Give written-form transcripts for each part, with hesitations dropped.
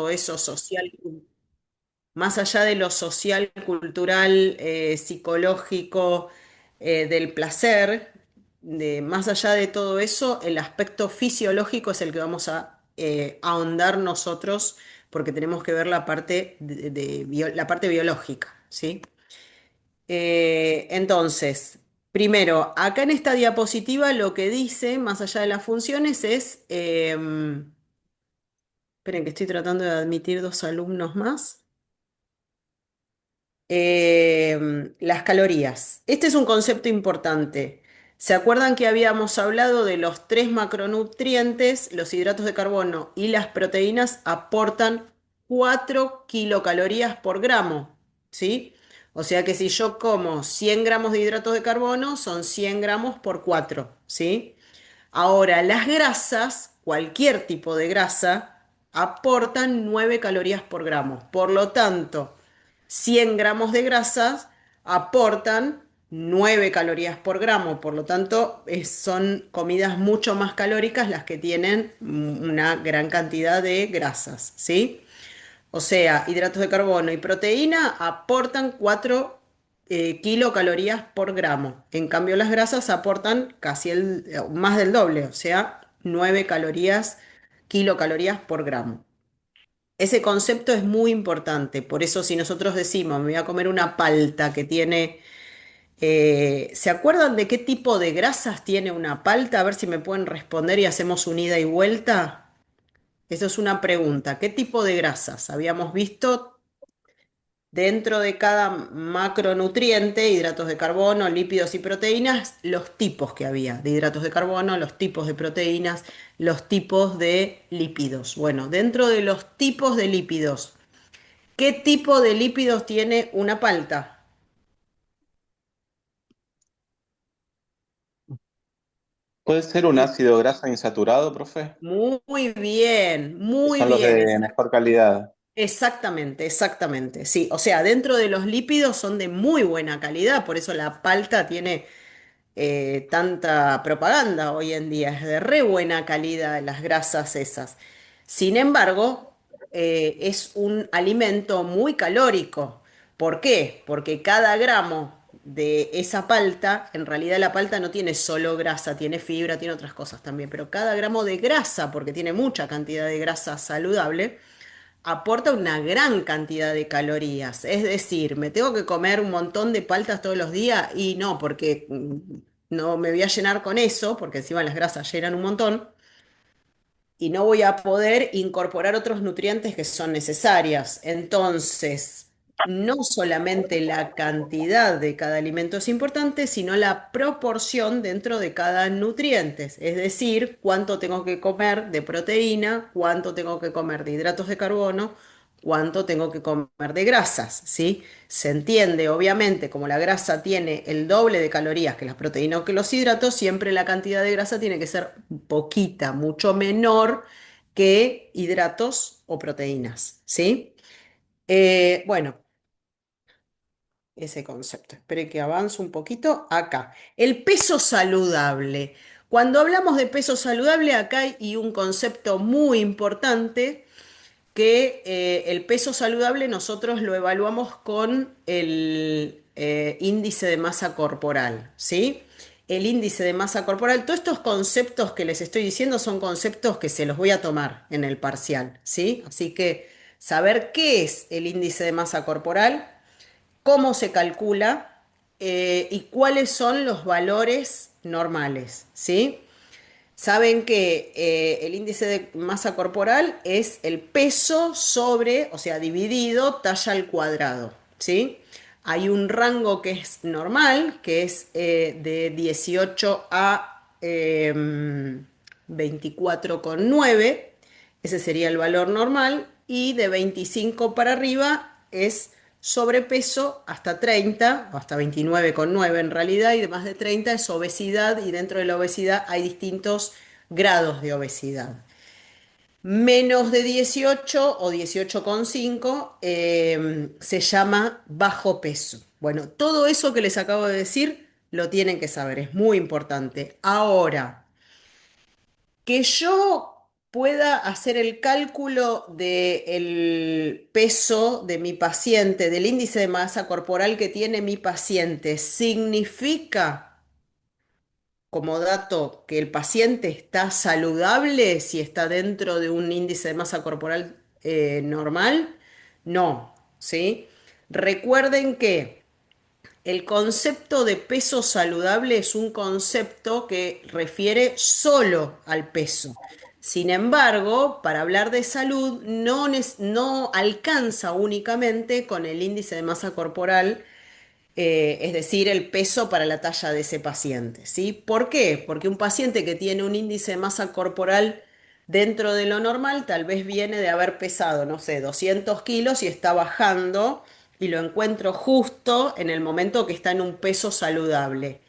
todo eso social, más allá de lo social, cultural, psicológico, del placer, más allá de todo eso, el aspecto fisiológico es el que vamos a ahondar nosotros, porque tenemos que ver la parte la parte biológica, ¿sí? Entonces, primero, acá en esta diapositiva lo que dice, más allá de las funciones, es, esperen que estoy tratando de admitir dos alumnos más. Las calorías. Este es un concepto importante. ¿Se acuerdan que habíamos hablado de los tres macronutrientes? Los hidratos de carbono y las proteínas aportan 4 kilocalorías por gramo, ¿sí? O sea que si yo como 100 gramos de hidratos de carbono, son 100 gramos por 4, ¿sí? Ahora, las grasas, cualquier tipo de grasa, aportan 9 calorías por gramo. Por lo tanto, 100 gramos de grasas aportan 9 calorías por gramo. Por lo tanto, son comidas mucho más calóricas las que tienen una gran cantidad de grasas, ¿sí? O sea, hidratos de carbono y proteína aportan 4 kilocalorías por gramo. En cambio, las grasas aportan casi más del doble, o sea, 9 calorías, kilocalorías por gramo. Ese concepto es muy importante. Por eso, si nosotros decimos, me voy a comer una palta que tiene. ¿Se acuerdan de qué tipo de grasas tiene una palta? A ver si me pueden responder y hacemos un ida y vuelta. Eso es una pregunta. ¿Qué tipo de grasas? Habíamos visto dentro de cada macronutriente, hidratos de carbono, lípidos y proteínas, los tipos que había de hidratos de carbono, los tipos de proteínas, los tipos de lípidos. Bueno, dentro de los tipos de lípidos, ¿qué tipo de lípidos tiene una palta? ¿Puede ser un ácido graso insaturado, profe? Muy bien, Que muy son los bien. de mejor calidad. Exactamente, exactamente. Sí, o sea, dentro de los lípidos son de muy buena calidad, por eso la palta tiene tanta propaganda hoy en día, es de re buena calidad las grasas esas. Sin embargo, es un alimento muy calórico. ¿Por qué? Porque cada gramo de esa palta, en realidad la palta no tiene solo grasa, tiene fibra, tiene otras cosas también, pero cada gramo de grasa, porque tiene mucha cantidad de grasa saludable, aporta una gran cantidad de calorías. Es decir, ¿me tengo que comer un montón de paltas todos los días? Y no, porque no me voy a llenar con eso, porque encima las grasas llenan un montón, y no voy a poder incorporar otros nutrientes que son necesarias. Entonces, no solamente la cantidad de cada alimento es importante, sino la proporción dentro de cada nutriente. Es decir, cuánto tengo que comer de proteína, cuánto tengo que comer de hidratos de carbono, cuánto tengo que comer de grasas, ¿sí? Se entiende, obviamente, como la grasa tiene el doble de calorías que las proteínas o que los hidratos, siempre la cantidad de grasa tiene que ser poquita, mucho menor que hidratos o proteínas, ¿sí? Bueno, ese concepto. Espere que avance un poquito acá. El peso saludable. Cuando hablamos de peso saludable, acá hay un concepto muy importante que el peso saludable nosotros lo evaluamos con el índice de masa corporal, ¿sí? El índice de masa corporal, todos estos conceptos que les estoy diciendo son conceptos que se los voy a tomar en el parcial, ¿sí? Así que saber qué es el índice de masa corporal, cómo se calcula y cuáles son los valores normales, ¿sí? Saben que el índice de masa corporal es el peso sobre, o sea, dividido talla al cuadrado, ¿sí? Hay un rango que es normal, que es de 18 a 24,9, ese sería el valor normal, y de 25 para arriba es sobrepeso hasta 30, o hasta 29,9 en realidad, y de más de 30 es obesidad, y dentro de la obesidad hay distintos grados de obesidad. Menos de 18 o 18,5 se llama bajo peso. Bueno, todo eso que les acabo de decir lo tienen que saber, es muy importante. Ahora, que yo pueda hacer el cálculo del peso de mi paciente, del índice de masa corporal que tiene mi paciente, significa como dato que el paciente está saludable si está dentro de un índice de masa corporal normal? No, ¿sí? Recuerden que el concepto de peso saludable es un concepto que refiere solo al peso. Sin embargo, para hablar de salud no alcanza únicamente con el índice de masa corporal, es decir, el peso para la talla de ese paciente, ¿sí? ¿Por qué? Porque un paciente que tiene un índice de masa corporal dentro de lo normal tal vez viene de haber pesado, no sé, 200 kilos y está bajando y lo encuentro justo en el momento que está en un peso saludable.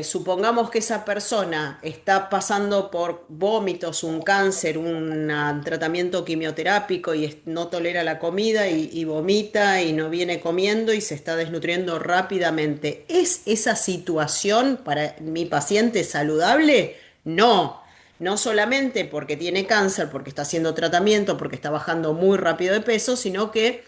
Supongamos que esa persona está pasando por vómitos, un cáncer, un tratamiento quimioterápico y no tolera la comida y vomita y no viene comiendo y se está desnutriendo rápidamente. ¿Es esa situación para mi paciente saludable? No. No solamente porque tiene cáncer, porque está haciendo tratamiento, porque está bajando muy rápido de peso, sino que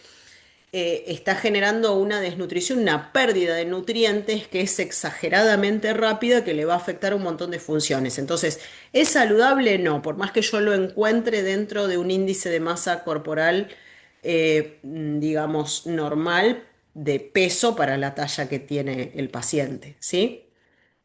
está generando una desnutrición, una pérdida de nutrientes que es exageradamente rápida, que le va a afectar un montón de funciones. Entonces, ¿es saludable? No, por más que yo lo encuentre dentro de un índice de masa corporal, digamos, normal de peso para la talla que tiene el paciente, ¿sí?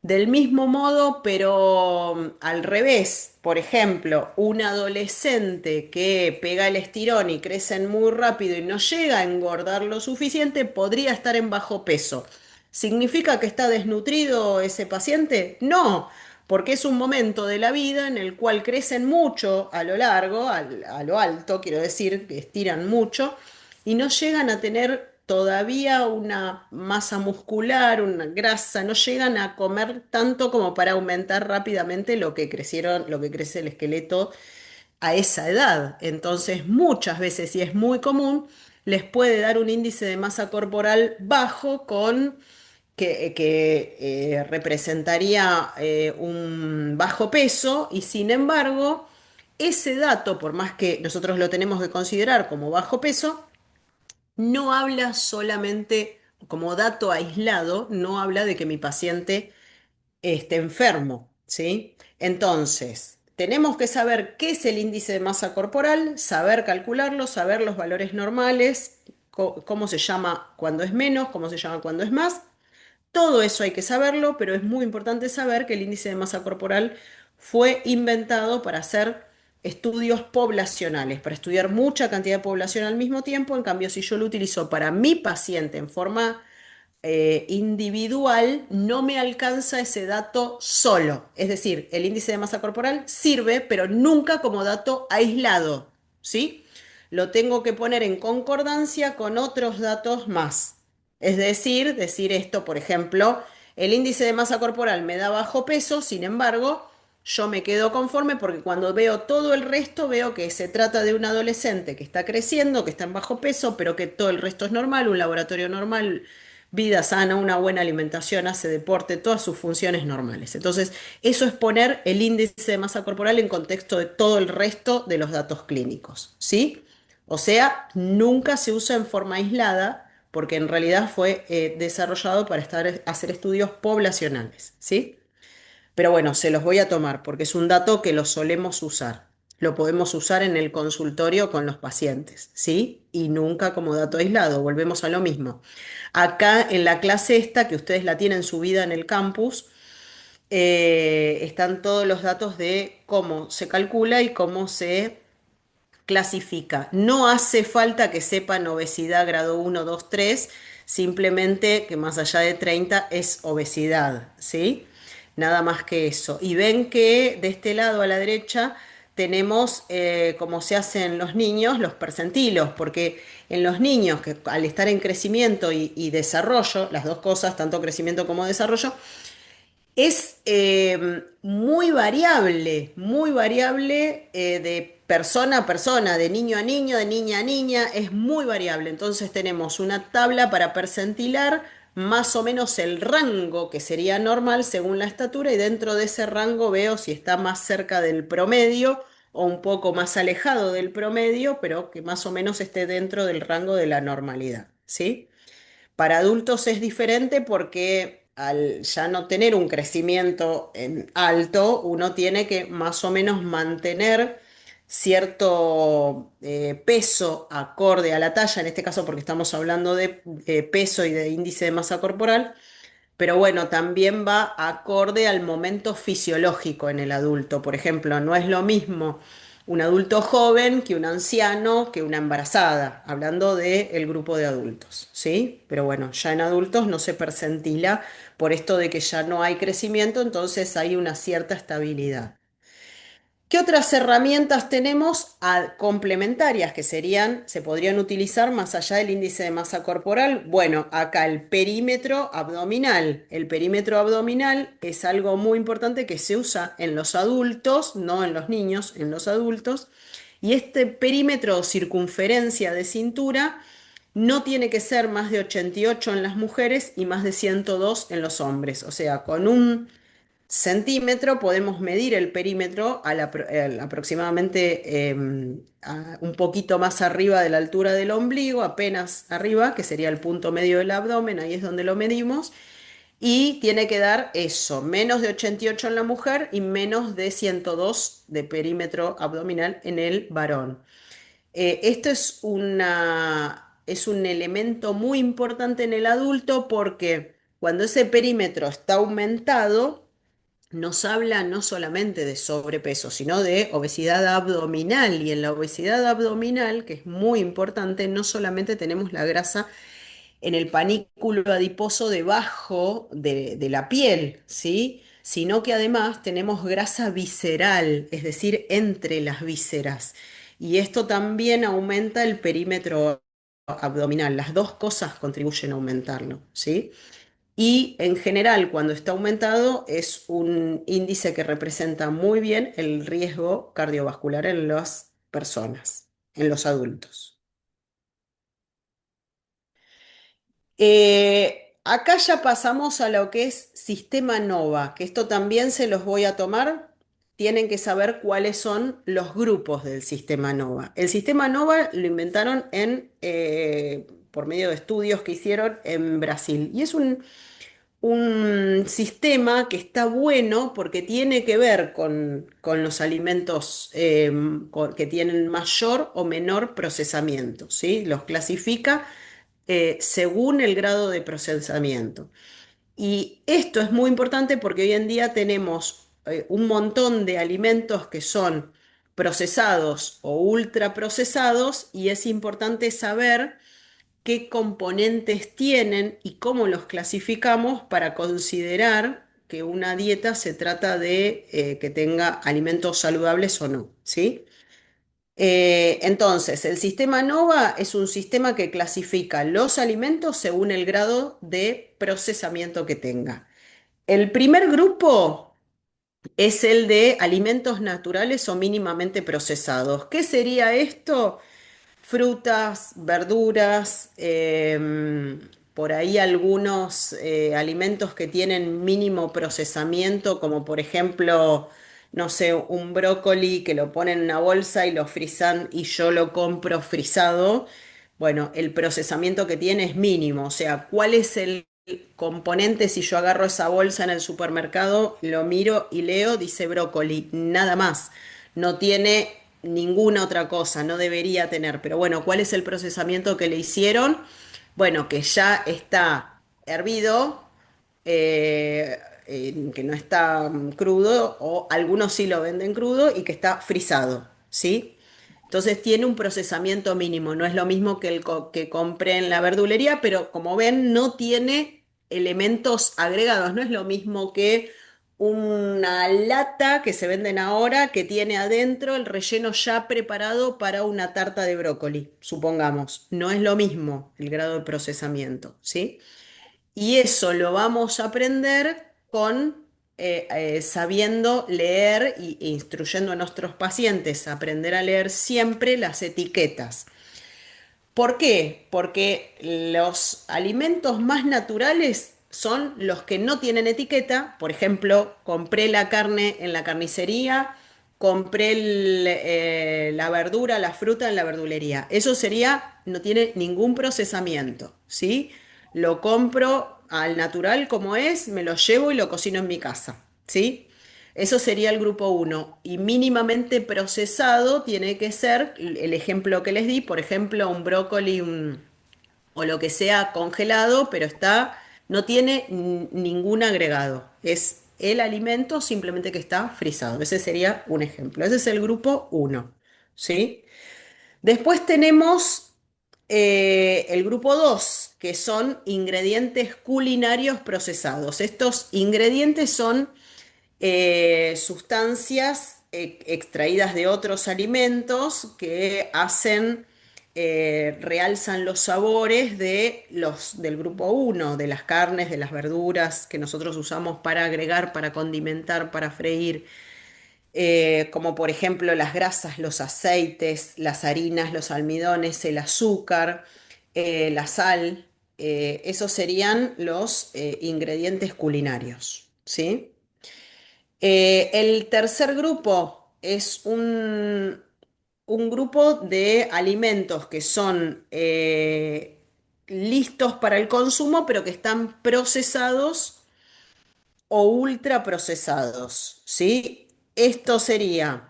Del mismo modo, pero al revés. Por ejemplo, un adolescente que pega el estirón y crecen muy rápido y no llega a engordar lo suficiente, podría estar en bajo peso. ¿Significa que está desnutrido ese paciente? No, porque es un momento de la vida en el cual crecen mucho a lo largo, a lo alto, quiero decir, que estiran mucho y no llegan a tener todavía una masa muscular, una grasa, no llegan a comer tanto como para aumentar rápidamente lo que crecieron, lo que crece el esqueleto a esa edad. Entonces, muchas veces, y es muy común, les puede dar un índice de masa corporal bajo con que representaría un bajo peso y sin embargo, ese dato, por más que nosotros lo tenemos que considerar como bajo peso, no habla solamente como dato aislado, no habla de que mi paciente esté enfermo, ¿sí? Entonces, tenemos que saber qué es el índice de masa corporal, saber calcularlo, saber los valores normales, cómo se llama cuando es menos, cómo se llama cuando es más. Todo eso hay que saberlo, pero es muy importante saber que el índice de masa corporal fue inventado para hacer estudios poblacionales, para estudiar mucha cantidad de población al mismo tiempo. En cambio, si yo lo utilizo para mi paciente en forma individual, no me alcanza ese dato solo. Es decir, el índice de masa corporal sirve, pero nunca como dato aislado, ¿sí? Lo tengo que poner en concordancia con otros datos más. Es decir, decir esto, por ejemplo, el índice de masa corporal me da bajo peso, sin embargo, yo me quedo conforme porque cuando veo todo el resto veo que se trata de un adolescente que está creciendo, que está en bajo peso, pero que todo el resto es normal, un laboratorio normal, vida sana, una buena alimentación, hace deporte, todas sus funciones normales. Entonces, eso es poner el índice de masa corporal en contexto de todo el resto de los datos clínicos, ¿sí? O sea, nunca se usa en forma aislada porque en realidad fue desarrollado para hacer estudios poblacionales, ¿sí? Pero bueno, se los voy a tomar porque es un dato que lo solemos usar. Lo podemos usar en el consultorio con los pacientes, ¿sí? Y nunca como dato aislado, volvemos a lo mismo. Acá en la clase esta, que ustedes la tienen subida en el campus, están todos los datos de cómo se calcula y cómo se clasifica. No hace falta que sepan obesidad grado 1, 2, 3, simplemente que más allá de 30 es obesidad, ¿sí? Nada más que eso. Y ven que de este lado a la derecha tenemos, como se hace en los niños, los percentilos, porque en los niños que al estar en crecimiento y desarrollo, las dos cosas, tanto crecimiento como desarrollo, es muy variable de persona a persona, de niño a niña, es muy variable. Entonces tenemos una tabla para percentilar más o menos el rango que sería normal según la estatura y dentro de ese rango veo si está más cerca del promedio o un poco más alejado del promedio, pero que más o menos esté dentro del rango de la normalidad, ¿sí? Para adultos es diferente porque al ya no tener un crecimiento en alto, uno tiene que más o menos mantener cierto peso acorde a la talla, en este caso porque estamos hablando de peso y de índice de masa corporal, pero bueno, también va acorde al momento fisiológico en el adulto. Por ejemplo, no es lo mismo un adulto joven que un anciano que una embarazada, hablando del grupo de adultos, ¿sí? Pero bueno, ya en adultos no se percentila por esto de que ya no hay crecimiento, entonces hay una cierta estabilidad. ¿Qué otras herramientas tenemos complementarias que serían, se podrían utilizar más allá del índice de masa corporal? Bueno, acá el perímetro abdominal. El perímetro abdominal es algo muy importante que se usa en los adultos, no en los niños, en los adultos. Y este perímetro o circunferencia de cintura no tiene que ser más de 88 en las mujeres y más de 102 en los hombres. O sea, con un centímetro podemos medir el perímetro aproximadamente un poquito más arriba de la altura del ombligo, apenas arriba, que sería el punto medio del abdomen, ahí es donde lo medimos, y tiene que dar eso, menos de 88 en la mujer y menos de 102 de perímetro abdominal en el varón. Esto es un elemento muy importante en el adulto porque cuando ese perímetro está aumentado, nos habla no solamente de sobrepeso, sino de obesidad abdominal. Y en la obesidad abdominal, que es muy importante, no solamente tenemos la grasa en el panículo adiposo debajo de la piel, ¿sí? Sino que además tenemos grasa visceral, es decir, entre las vísceras. Y esto también aumenta el perímetro abdominal. Las dos cosas contribuyen a aumentarlo, ¿sí? Y en general, cuando está aumentado, es un índice que representa muy bien el riesgo cardiovascular en las personas, en los adultos. Acá ya pasamos a lo que es sistema NOVA, que esto también se los voy a tomar. Tienen que saber cuáles son los grupos del sistema NOVA. El sistema NOVA lo inventaron por medio de estudios que hicieron en Brasil. Y es un sistema que está bueno porque tiene que ver con los alimentos que tienen mayor o menor procesamiento, ¿sí? Los clasifica según el grado de procesamiento. Y esto es muy importante porque hoy en día tenemos un montón de alimentos que son procesados o ultraprocesados y es importante saber qué componentes tienen y cómo los clasificamos para considerar que una dieta se trata de que tenga alimentos saludables o no, ¿sí? Entonces, el sistema NOVA es un sistema que clasifica los alimentos según el grado de procesamiento que tenga. El primer grupo es el de alimentos naturales o mínimamente procesados. ¿Qué sería esto? Frutas, verduras, por ahí algunos alimentos que tienen mínimo procesamiento, como por ejemplo, no sé, un brócoli que lo ponen en una bolsa y lo frisan y yo lo compro frisado. Bueno, el procesamiento que tiene es mínimo, o sea, ¿cuál es el componente si yo agarro esa bolsa en el supermercado, lo miro y leo, dice brócoli, nada más? No tiene ninguna otra cosa, no debería tener. Pero bueno, ¿cuál es el procesamiento que le hicieron? Bueno, que ya está hervido, que no está crudo, o algunos sí lo venden crudo y que está frisado, ¿sí? Entonces tiene un procesamiento mínimo, no es lo mismo que el que compré en la verdulería, pero como ven, no tiene elementos agregados, no es lo mismo que una lata que se venden ahora que tiene adentro el relleno ya preparado para una tarta de brócoli, supongamos. No es lo mismo el grado de procesamiento, ¿sí? Y eso lo vamos a aprender con sabiendo leer e instruyendo a nuestros pacientes a aprender a leer siempre las etiquetas. ¿Por qué? Porque los alimentos más naturales son los que no tienen etiqueta. Por ejemplo, compré la carne en la carnicería, compré la verdura, la fruta en la verdulería. Eso sería, no tiene ningún procesamiento, ¿sí? Lo compro al natural como es, me lo llevo y lo cocino en mi casa, ¿sí? Eso sería el grupo uno. Y mínimamente procesado tiene que ser el ejemplo que les di, por ejemplo, un brócoli o lo que sea congelado, pero no tiene ningún agregado. Es el alimento simplemente que está frisado. Ese sería un ejemplo. Ese es el grupo uno, ¿sí? Después tenemos el grupo 2 que son ingredientes culinarios procesados. Estos ingredientes son sustancias extraídas de otros alimentos que realzan los sabores del grupo uno, de las carnes, de las verduras que nosotros usamos para agregar, para condimentar, para freír, como por ejemplo las grasas, los aceites, las harinas, los almidones, el azúcar, la sal. Esos serían los ingredientes culinarios, ¿sí? El tercer grupo es un grupo de alimentos que son listos para el consumo, pero que están procesados o ultraprocesados, ¿sí? Esto sería,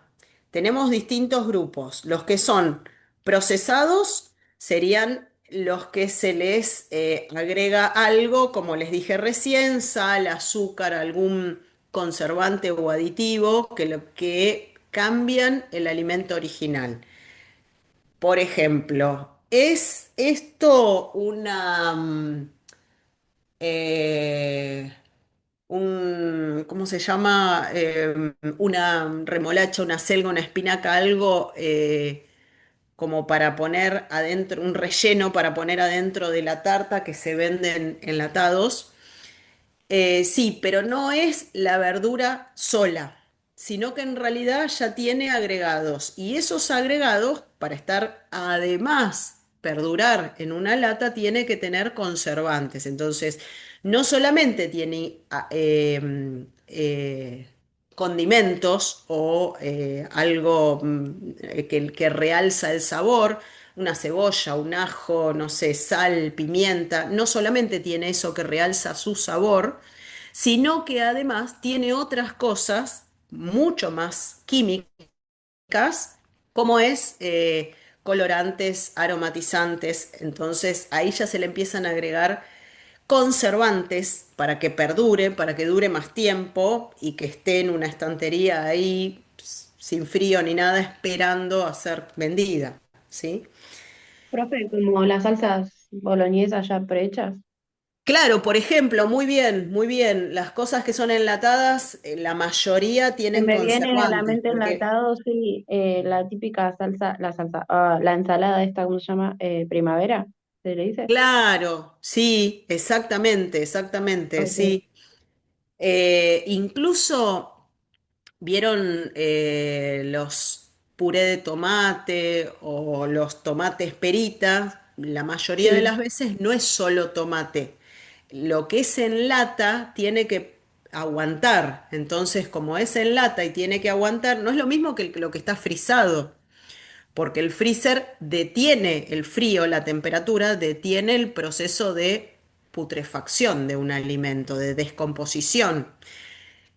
tenemos distintos grupos. Los que son procesados serían los que se les agrega algo, como les dije recién, sal, azúcar, algún conservante o aditivo que cambian el alimento original. Por ejemplo, ¿es esto eh, ¿cómo se llama? Una remolacha, una selga, una espinaca, algo como para poner adentro, un relleno para poner adentro de la tarta que se venden enlatados. Sí, pero no es la verdura sola, sino que en realidad ya tiene agregados. Y esos agregados, para estar además perdurar en una lata, tiene que tener conservantes. Entonces, no solamente tiene condimentos o algo que realza el sabor, una cebolla, un ajo, no sé, sal, pimienta, no solamente tiene eso que realza su sabor, sino que además tiene otras cosas mucho más químicas, como es colorantes, aromatizantes. Entonces ahí ya se le empiezan a agregar conservantes para que perdure, para que dure más tiempo y que esté en una estantería ahí sin frío ni nada esperando a ser vendida, ¿sí? Profe, como las salsas boloñesas ya prehechas. Claro, por ejemplo, muy bien, muy bien. Las cosas que son enlatadas, la mayoría Se tienen me viene a la conservantes, mente porque, enlatado, sí, la típica salsa, la ensalada esta, ¿cómo se llama? Primavera, ¿se le dice? claro, sí, exactamente, exactamente, Ok. sí. Incluso vieron los puré de tomate o los tomates perita, la mayoría de Sí, las veces no es solo tomate. Lo que es en lata tiene que aguantar. Entonces, como es en lata y tiene que aguantar, no es lo mismo que lo que está frisado, porque el freezer detiene el frío, la temperatura, detiene el proceso de putrefacción de un alimento, de descomposición.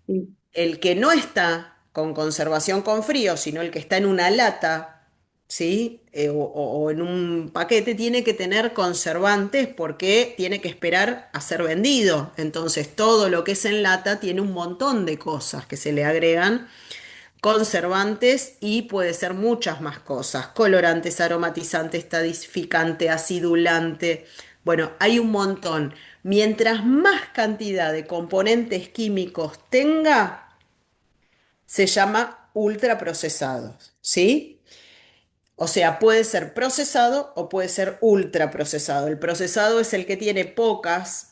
sí. El que no está con conservación con frío, sino el que está en una lata, ¿sí? O en un paquete, tiene que tener conservantes porque tiene que esperar a ser vendido. Entonces, todo lo que es en lata tiene un montón de cosas que se le agregan, conservantes y puede ser muchas más cosas, colorantes, aromatizantes, estadificante, acidulante. Bueno, hay un montón. Mientras más cantidad de componentes químicos tenga, se llama ultraprocesado, ¿sí? O sea, puede ser procesado o puede ser ultraprocesado. El procesado es el que tiene pocos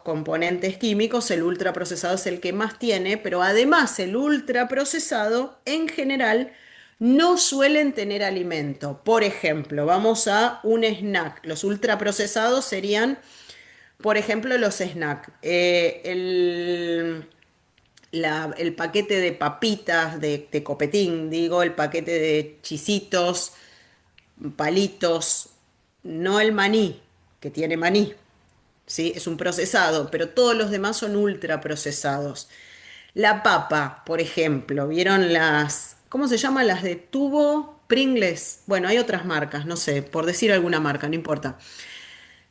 componentes químicos, el ultraprocesado es el que más tiene, pero además el ultraprocesado en general no suelen tener alimento. Por ejemplo, vamos a un snack. Los ultraprocesados serían, por ejemplo, los snacks. El paquete de papitas, de copetín, digo, el paquete de chisitos, palitos, no el maní, que tiene maní, ¿sí? Es un procesado, pero todos los demás son ultraprocesados. La papa, por ejemplo, ¿vieron cómo se llaman las de tubo? Pringles. Bueno, hay otras marcas, no sé, por decir alguna marca, no importa.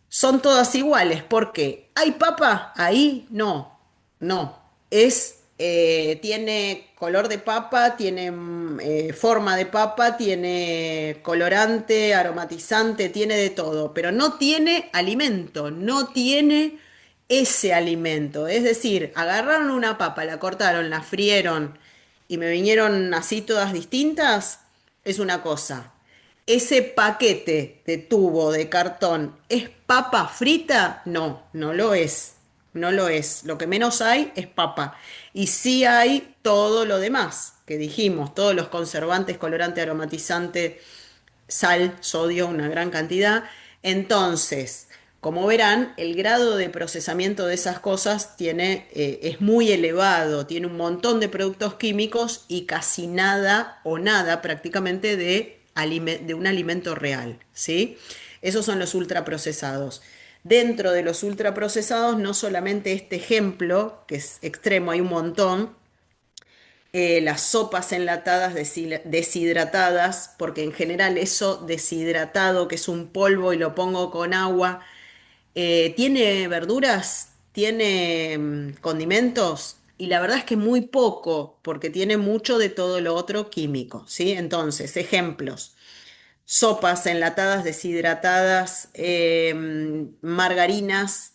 Son todas iguales, porque ¿hay papa? Ahí no, no. Tiene color de papa, tiene forma de papa, tiene colorante, aromatizante, tiene de todo, pero no tiene alimento, no tiene ese alimento. Es decir, agarraron una papa, la cortaron, la frieron y me vinieron así todas distintas, es una cosa. ¿Ese paquete de tubo de cartón es papa frita? No, no lo es. No lo es. Lo que menos hay es papa. Y sí hay todo lo demás que dijimos, todos los conservantes, colorante, aromatizante, sal, sodio, una gran cantidad. Entonces, como verán, el grado de procesamiento de esas cosas es muy elevado, tiene un montón de productos químicos y casi nada o nada prácticamente de un alimento real, ¿sí? Esos son los ultraprocesados. Dentro de los ultraprocesados, no solamente este ejemplo, que es extremo, hay un montón, las sopas enlatadas deshidratadas, porque en general eso deshidratado, que es un polvo y lo pongo con agua, tiene verduras, tiene condimentos, y la verdad es que muy poco, porque tiene mucho de todo lo otro químico, ¿sí? Entonces, ejemplos sopas enlatadas, deshidratadas, margarinas,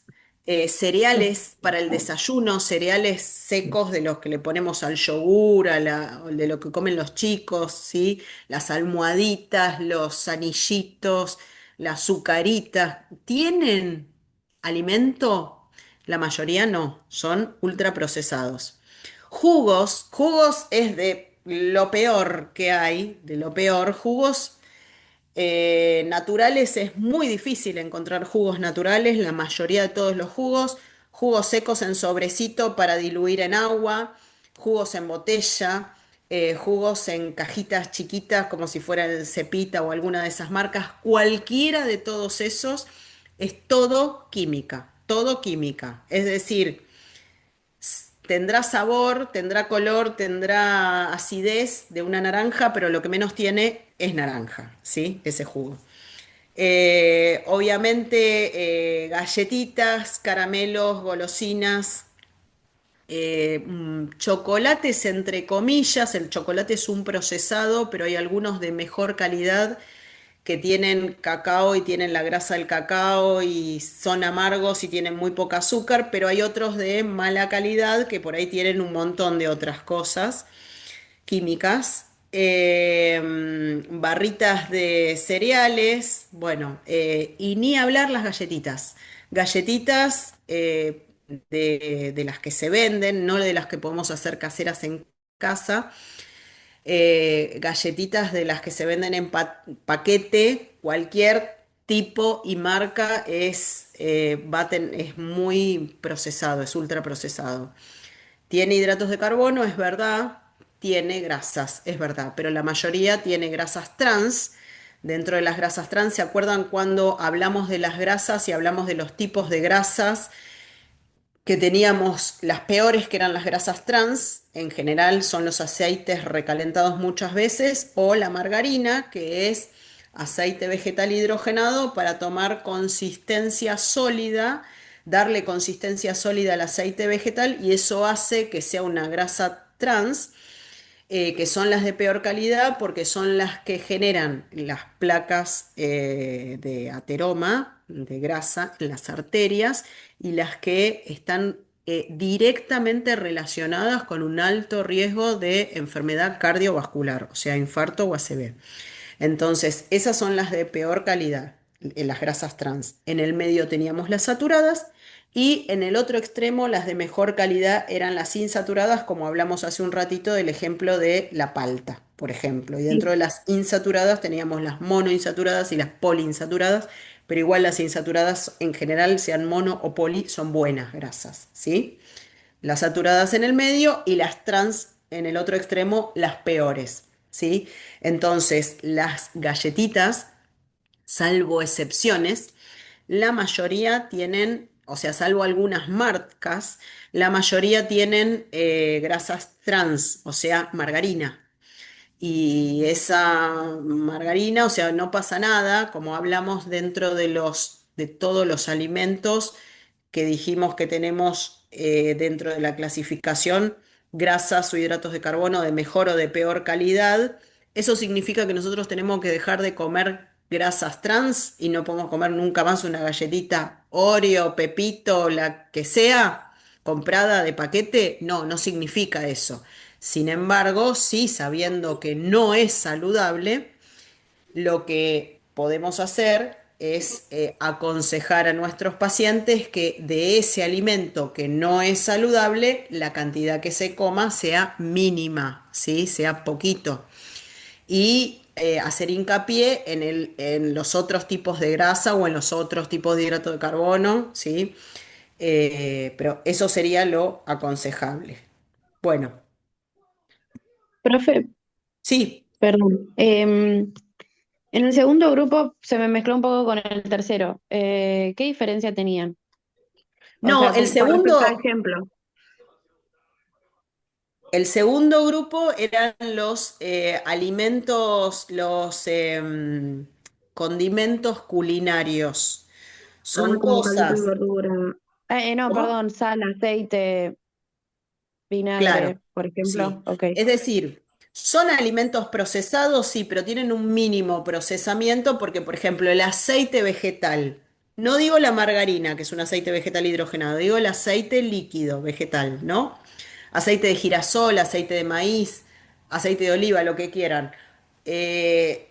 cereales para el desayuno, cereales secos de los que le ponemos al yogur, de lo que comen los chicos, ¿sí? Las almohaditas, los anillitos, las azucaritas, ¿tienen alimento? La mayoría no, son ultraprocesados. Jugos es de lo peor que hay, de lo peor. Jugos naturales es muy difícil encontrar jugos naturales, la mayoría de todos los jugos secos en sobrecito para diluir en agua, jugos en botella, jugos en cajitas chiquitas como si fuera el Cepita o alguna de esas marcas, cualquiera de todos esos es todo química, todo química. Es decir, tendrá sabor, tendrá color, tendrá acidez de una naranja, pero lo que menos tiene es naranja, ¿sí? Ese jugo. Obviamente, galletitas, caramelos, golosinas, chocolates entre comillas. El chocolate es un procesado, pero hay algunos de mejor calidad que tienen cacao y tienen la grasa del cacao y son amargos y tienen muy poca azúcar, pero hay otros de mala calidad que por ahí tienen un montón de otras cosas químicas. Barritas de cereales, bueno, y ni hablar las galletitas. Galletitas de las que se venden, no de las que podemos hacer caseras en casa, galletitas de las que se venden en paquete, cualquier tipo y marca es muy procesado, es ultra procesado. Tiene hidratos de carbono, es verdad, tiene grasas, es verdad, pero la mayoría tiene grasas trans. Dentro de las grasas trans, ¿se acuerdan cuando hablamos de las grasas y hablamos de los tipos de grasas? Que teníamos las peores, que eran las grasas trans, en general son los aceites recalentados muchas veces, o la margarina, que es aceite vegetal hidrogenado para tomar consistencia sólida, darle consistencia sólida al aceite vegetal y eso hace que sea una grasa trans, que son las de peor calidad porque son las que generan las placas de ateroma, de grasa, en las arterias y las que están directamente relacionadas con un alto riesgo de enfermedad cardiovascular, o sea, infarto o ACV. Entonces, esas son las de peor calidad. las grasas trans. En el medio teníamos las saturadas y en el otro extremo las de mejor calidad eran las insaturadas, como hablamos hace un ratito del ejemplo de la palta, por ejemplo. Y dentro Sí. de las insaturadas teníamos las monoinsaturadas y las poliinsaturadas, pero igual las insaturadas en general, sean mono o poli, son buenas grasas, ¿sí? Las saturadas en el medio y las trans en el otro extremo, las peores, ¿sí? Entonces, las galletitas, salvo excepciones, la mayoría tienen, o sea, salvo algunas marcas, la mayoría tienen grasas trans, o sea, margarina. Y esa margarina, o sea, no pasa nada, como hablamos dentro de todos los alimentos que dijimos que tenemos dentro de la clasificación, grasas o hidratos de carbono de mejor o de peor calidad. Eso significa que nosotros tenemos que dejar de comer grasas trans y no podemos comer nunca más una galletita Oreo, Pepito, la que sea, comprada de paquete. No, no significa eso. Sin embargo, sí, sabiendo que no es saludable, lo que podemos hacer es aconsejar a nuestros pacientes que de ese alimento que no es saludable, la cantidad que se coma sea mínima, ¿sí? Sea poquito. Y hacer hincapié en los otros tipos de grasa o en los otros tipos de hidrato de carbono, ¿sí? Pero eso sería lo aconsejable. Bueno, Profe, sí. perdón. En el segundo grupo se me mezcló un poco con el tercero. ¿Qué diferencia tenían? O No, sea, con respecto a ejemplo. el segundo grupo eran los alimentos, los condimentos culinarios. Ah, Son como caldito de cosas, verdura. No, ¿cómo? perdón, sal, aceite, Claro, vinagre, por ejemplo. sí. Ok. Es decir, son alimentos procesados, sí, pero tienen un mínimo procesamiento porque, por ejemplo, el aceite vegetal, no digo la margarina, que es un aceite vegetal hidrogenado, digo el aceite líquido vegetal, ¿no? Aceite de girasol, aceite de maíz, aceite de oliva, lo que quieran. Eh,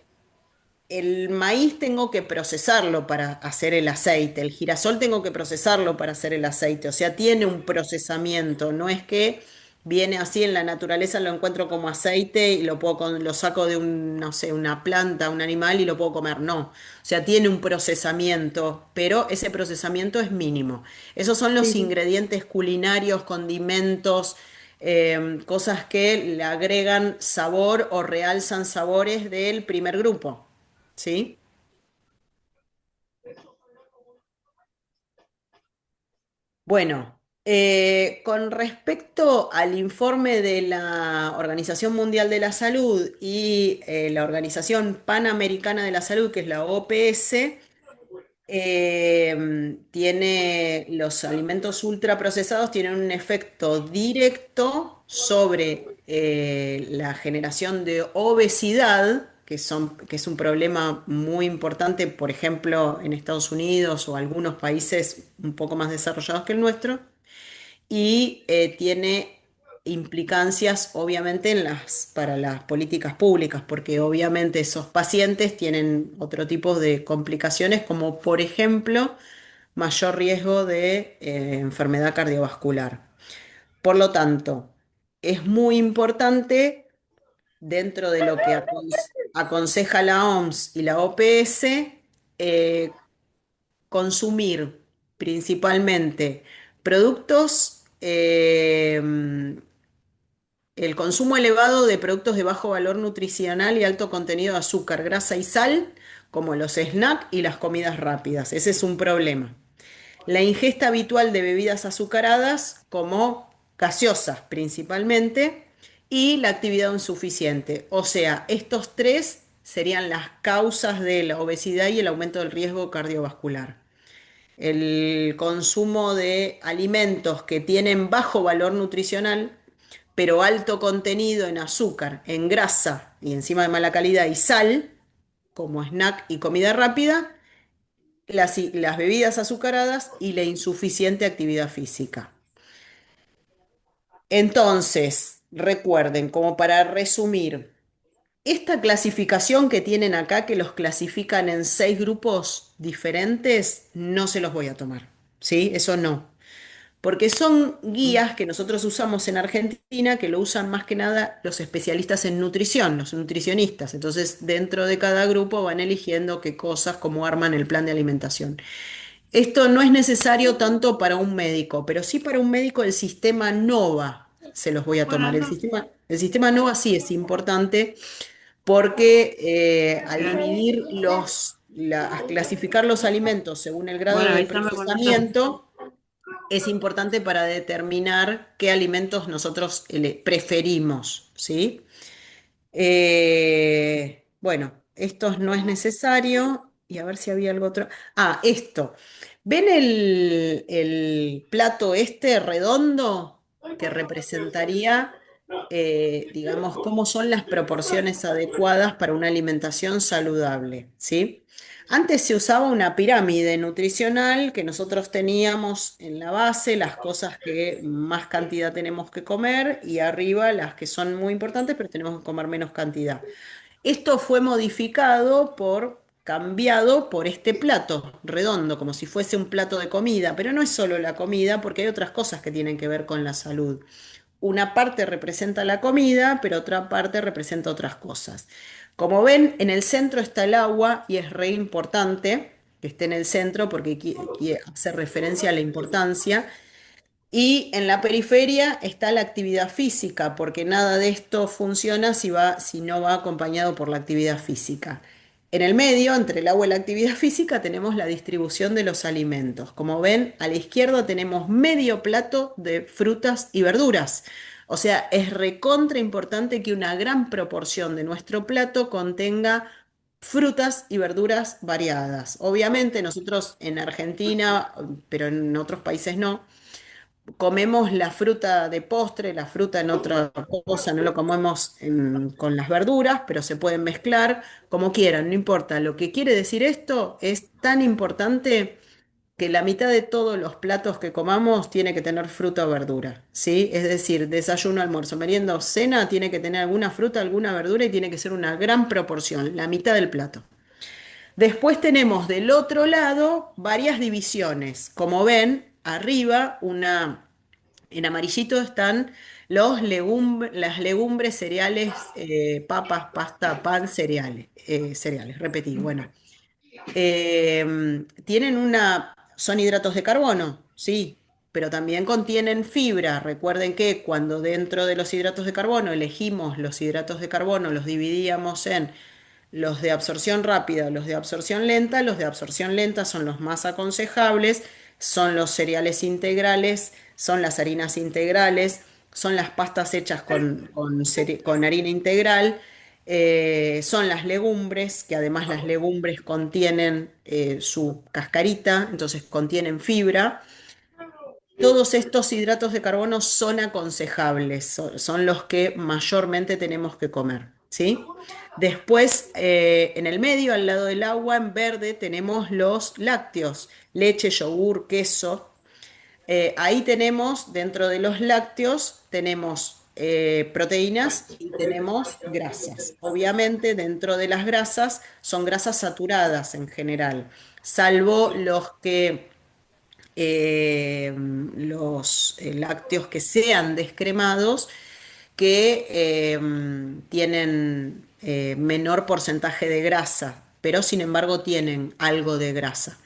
el maíz tengo que procesarlo para hacer el aceite, el girasol tengo que procesarlo para hacer el aceite, o sea, tiene un procesamiento, no es que viene así en la naturaleza, lo encuentro como aceite y lo saco de un, no sé, una planta, un animal y lo puedo comer, no, o sea, tiene un procesamiento, pero ese procesamiento es mínimo. Esos son Sí, los sí. ingredientes culinarios, condimentos, cosas que le agregan sabor o realzan sabores del primer grupo. ¿Sí? Bueno, con respecto al informe de la Organización Mundial de la Salud y la Organización Panamericana de la Salud, que es la OPS, tiene los alimentos ultraprocesados tienen un efecto directo sobre la generación de obesidad, que es un problema muy importante, por ejemplo, en Estados Unidos o algunos países un poco más desarrollados que el nuestro, y tiene implicancias obviamente para las políticas públicas, porque obviamente esos pacientes tienen otro tipo de complicaciones, como por ejemplo mayor riesgo de enfermedad cardiovascular. Por lo tanto, es muy importante dentro de lo que aconseja la OMS y la OPS, consumir principalmente productos, el consumo elevado de productos de bajo valor nutricional y alto contenido de azúcar, grasa y sal, como los snacks y las comidas rápidas. Ese es un problema. La ingesta habitual de bebidas azucaradas, como gaseosas principalmente, y la actividad insuficiente. O sea, estos tres serían las causas de la obesidad y el aumento del riesgo cardiovascular. El consumo de alimentos que tienen bajo valor nutricional, pero alto contenido en azúcar, en grasa y encima de mala calidad y sal, como snack y comida rápida, las bebidas azucaradas y la insuficiente actividad física. Entonces, recuerden, como para resumir, Esta clasificación que tienen acá, que los clasifican en 6 grupos diferentes, no se los voy a tomar. ¿Sí? Eso no. Porque son guías que nosotros usamos en Argentina, que lo usan más que nada los especialistas en nutrición, los nutricionistas. Entonces, dentro de cada grupo van eligiendo qué cosas, cómo arman el plan de alimentación. Esto no es necesario tanto para un médico, pero sí para un médico el sistema NOVA se los voy a Bueno, tomar. no. El sistema NOVA sí es importante porque al dividir a clasificar los alimentos según el grado Bueno, de avísame cuando está. procesamiento, es importante para determinar qué alimentos nosotros preferimos, ¿sí? Bueno, esto no es necesario. Y a ver si había algo otro. Ah, esto. ¿Ven el plato este redondo que representaría, digamos, cómo son las proporciones adecuadas para una alimentación saludable? ¿Sí? Antes se usaba una pirámide nutricional que nosotros teníamos en la base, las cosas que más cantidad tenemos que comer y arriba las que son muy importantes, pero tenemos que comer menos cantidad. Esto fue cambiado por este plato redondo, como si fuese un plato de comida, pero no es solo la comida, porque hay otras cosas que tienen que ver con la salud. Una parte representa la comida, pero otra parte representa otras cosas. Como ven, en el centro está el agua y es re importante que esté en el centro porque hace referencia a la importancia. Y en la periferia está la actividad física, porque nada de esto funciona si no va acompañado por la actividad física. En el medio, entre el agua y la actividad física, tenemos la distribución de los alimentos. Como ven, a la izquierda tenemos medio plato de frutas y verduras. O sea, es recontra importante que una gran proporción de nuestro plato contenga frutas y verduras variadas. Obviamente nosotros en Argentina, pero en otros países no, comemos la fruta de postre, la fruta en otra cosa, no lo comemos con las verduras, pero se pueden mezclar como quieran, no importa. Lo que quiere decir esto es tan importante que la mitad de todos los platos que comamos tiene que tener fruta o verdura, ¿sí? Es decir, desayuno, almuerzo, merienda o cena tiene que tener alguna fruta, alguna verdura y tiene que ser una gran proporción, la mitad del plato. Después tenemos del otro lado varias divisiones. Como ven, arriba en amarillito están las legumbres, cereales, papas, pasta, pan, cereales, repetí. Bueno, son hidratos de carbono, sí, pero también contienen fibra. Recuerden que cuando dentro de los hidratos de carbono elegimos los hidratos de carbono, los dividíamos en los de absorción rápida, los de absorción lenta. Los de absorción lenta son los más aconsejables, son los cereales integrales, son las harinas integrales, son las pastas hechas con harina integral, son las legumbres, que además las legumbres contienen su cascarita, entonces contienen fibra. Todos estos hidratos de carbono son aconsejables, son los que mayormente tenemos que comer, ¿sí? Después, en el medio, al lado del agua, en verde, tenemos los lácteos, leche, yogur, queso. Ahí tenemos, dentro de los lácteos, tenemos proteínas y tenemos grasas. Obviamente, dentro de las grasas son grasas saturadas en general, salvo los lácteos que sean descremados, que tienen menor porcentaje de grasa, pero sin embargo tienen algo de grasa.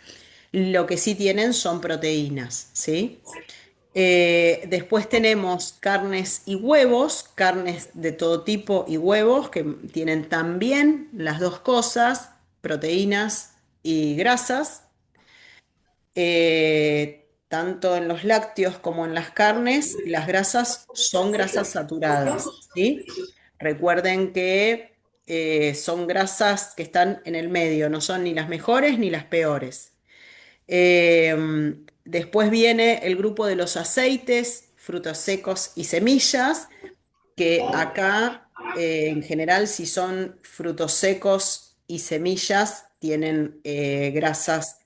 Lo que sí tienen son proteínas, ¿sí? Después tenemos carnes y huevos, carnes de todo tipo y huevos que tienen también las dos cosas, proteínas y grasas. Tanto en los lácteos como en las carnes, las grasas son grasas saturadas, ¿sí? Recuerden que son grasas que están en el medio, no son ni las mejores ni las peores. Después viene el grupo de los aceites, frutos secos y semillas, que acá, en general, si son frutos secos y semillas, tienen grasas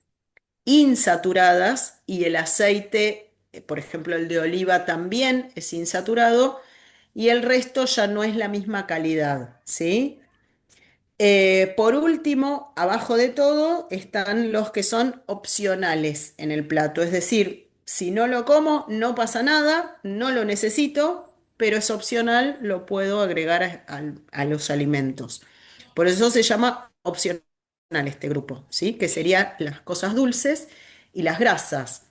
insaturadas y el aceite, por ejemplo, el de oliva también es insaturado y el resto ya no es la misma calidad, ¿sí? Por último, abajo de todo están los que son opcionales en el plato. Es decir, si no lo como, no pasa nada, no lo necesito, pero es opcional, lo puedo agregar a los alimentos. Por eso se llama opcional este grupo, ¿sí? Que serían las cosas dulces y las grasas.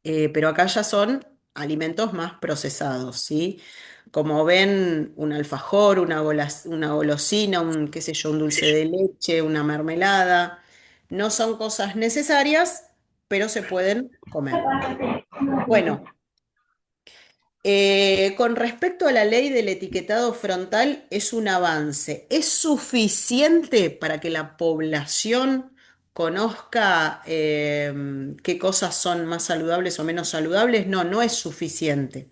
Pero acá ya son alimentos más procesados, ¿sí? Como ven, un alfajor, una golosina, un, qué sé yo, un dulce de leche, una mermelada, no son cosas necesarias, pero se pueden comer. Bueno, con respecto a la ley del etiquetado frontal, es un avance. ¿Es suficiente para que la población conozca qué cosas son más saludables o menos saludables? No, no es suficiente.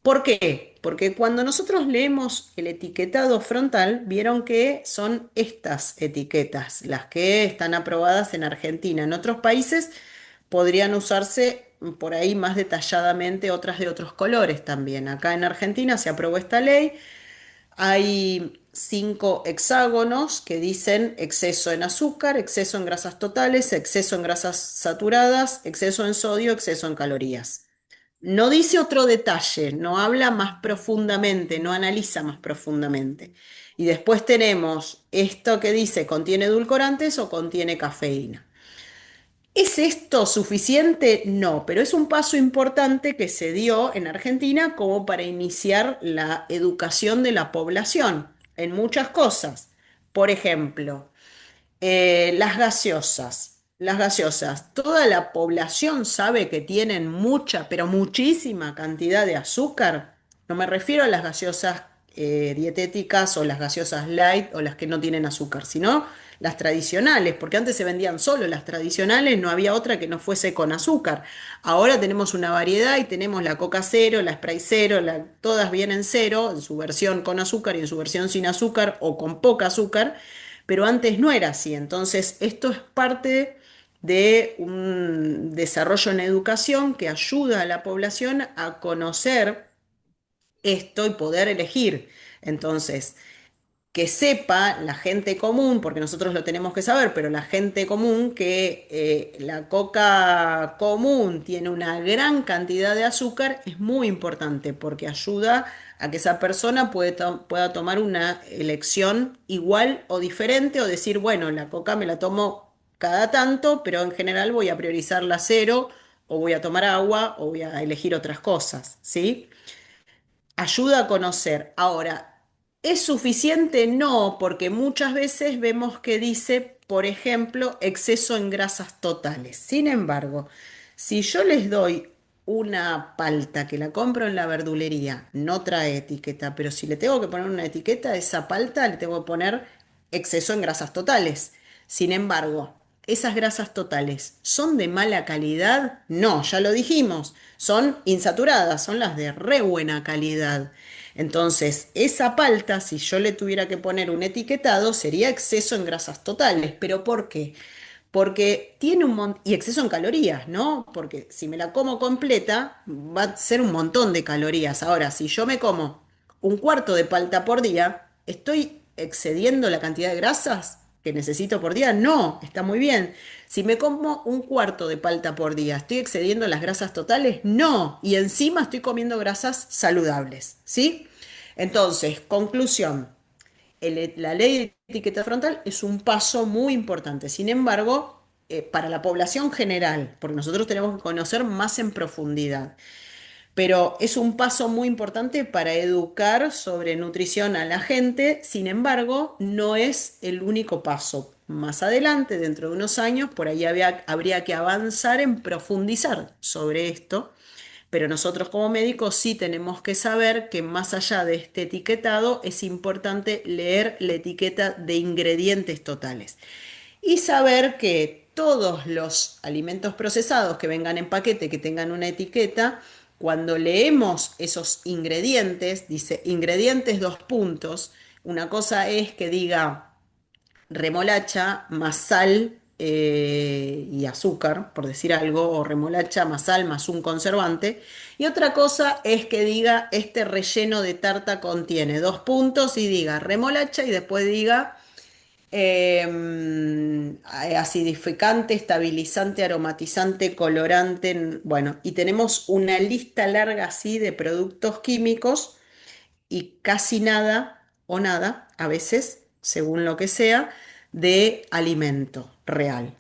¿Por qué? Porque cuando nosotros leemos el etiquetado frontal, vieron que son estas etiquetas las que están aprobadas en Argentina. En otros países podrían usarse por ahí más detalladamente otras de otros colores también. Acá en Argentina se aprobó esta ley. Hay 5 hexágonos que dicen exceso en azúcar, exceso en grasas totales, exceso en grasas saturadas, exceso en sodio, exceso en calorías. No dice otro detalle, no habla más profundamente, no analiza más profundamente. Y después tenemos esto que dice contiene edulcorantes o contiene cafeína. ¿Es esto suficiente? No, pero es un paso importante que se dio en Argentina como para iniciar la educación de la población en muchas cosas. Por ejemplo, las gaseosas. Las gaseosas. Toda la población sabe que tienen mucha, pero muchísima cantidad de azúcar. No me refiero a las gaseosas dietéticas o las gaseosas light o las que no tienen azúcar, sino las tradicionales, porque antes se vendían solo las tradicionales, no había otra que no fuese con azúcar. Ahora tenemos una variedad y tenemos la Coca cero, la Sprite cero, todas vienen cero, en su versión con azúcar y en su versión sin azúcar o con poca azúcar, pero antes no era así. Entonces, esto es parte de un desarrollo en educación que ayuda a la población a conocer esto y poder elegir. Entonces, que sepa la gente común, porque nosotros lo tenemos que saber, pero la gente común que la coca común tiene una gran cantidad de azúcar es muy importante porque ayuda a que esa persona pueda tomar una elección igual o diferente o decir, bueno, la coca me la tomo cada tanto, pero en general voy a priorizar la cero o voy a tomar agua o voy a elegir otras cosas, ¿sí? Ayuda a conocer. Ahora, ¿es suficiente? No, porque muchas veces vemos que dice, por ejemplo, exceso en grasas totales. Sin embargo, si yo les doy una palta que la compro en la verdulería, no trae etiqueta, pero si le tengo que poner una etiqueta a esa palta, le tengo que poner exceso en grasas totales. Sin embargo, ¿esas grasas totales son de mala calidad? No, ya lo dijimos, son insaturadas, son las de re buena calidad. Entonces, esa palta, si yo le tuviera que poner un etiquetado, sería exceso en grasas totales. ¿Pero por qué? Porque tiene un montón, y exceso en calorías, ¿no? Porque si me la como completa, va a ser un montón de calorías. Ahora, si yo me como un cuarto de palta por día, ¿estoy excediendo la cantidad de grasas que necesito por día? No, está muy bien. Si me como un cuarto de palta por día, ¿estoy excediendo las grasas totales? No. Y encima estoy comiendo grasas saludables, ¿sí? Entonces, conclusión la ley de etiqueta frontal es un paso muy importante. Sin embargo, para la población general, porque nosotros tenemos que conocer más en profundidad, pero es un paso muy importante para educar sobre nutrición a la gente. Sin embargo, no es el único paso. Más adelante, dentro de unos años, por ahí habría que avanzar en profundizar sobre esto, pero nosotros como médicos sí tenemos que saber que más allá de este etiquetado es importante leer la etiqueta de ingredientes totales y saber que todos los alimentos procesados que vengan en paquete, que tengan una etiqueta, cuando leemos esos ingredientes, dice ingredientes dos puntos, una cosa es que diga remolacha más sal y azúcar, por decir algo, o remolacha más sal más un conservante. Y otra cosa es que diga, este relleno de tarta contiene dos puntos y diga remolacha y después diga Acidificante, estabilizante, aromatizante, colorante, bueno, y tenemos una lista larga así de productos químicos y casi nada o nada, a veces, según lo que sea, de alimento real.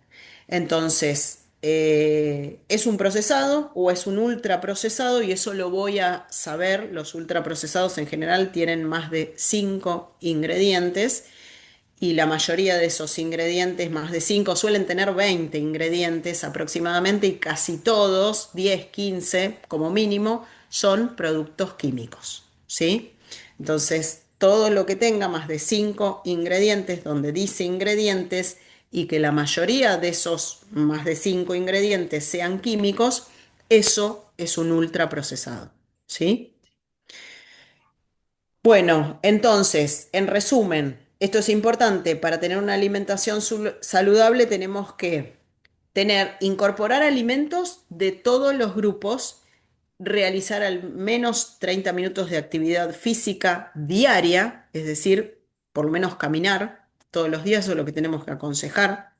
Entonces, ¿es un procesado o es un ultraprocesado? Y eso lo voy a saber. Los ultraprocesados en general tienen más de 5 ingredientes y la mayoría de esos ingredientes, más de 5 suelen tener 20 ingredientes aproximadamente y casi todos, 10 15 como mínimo, son productos químicos, ¿sí? Entonces, todo lo que tenga más de 5 ingredientes, donde dice ingredientes, y que la mayoría de esos más de 5 ingredientes sean químicos, eso es un ultraprocesado, ¿sí? Bueno, entonces, en resumen, esto es importante, para tener una alimentación saludable tenemos que incorporar alimentos de todos los grupos, realizar al menos 30 minutos de actividad física diaria, es decir, por lo menos caminar todos los días, eso es lo que tenemos que aconsejar.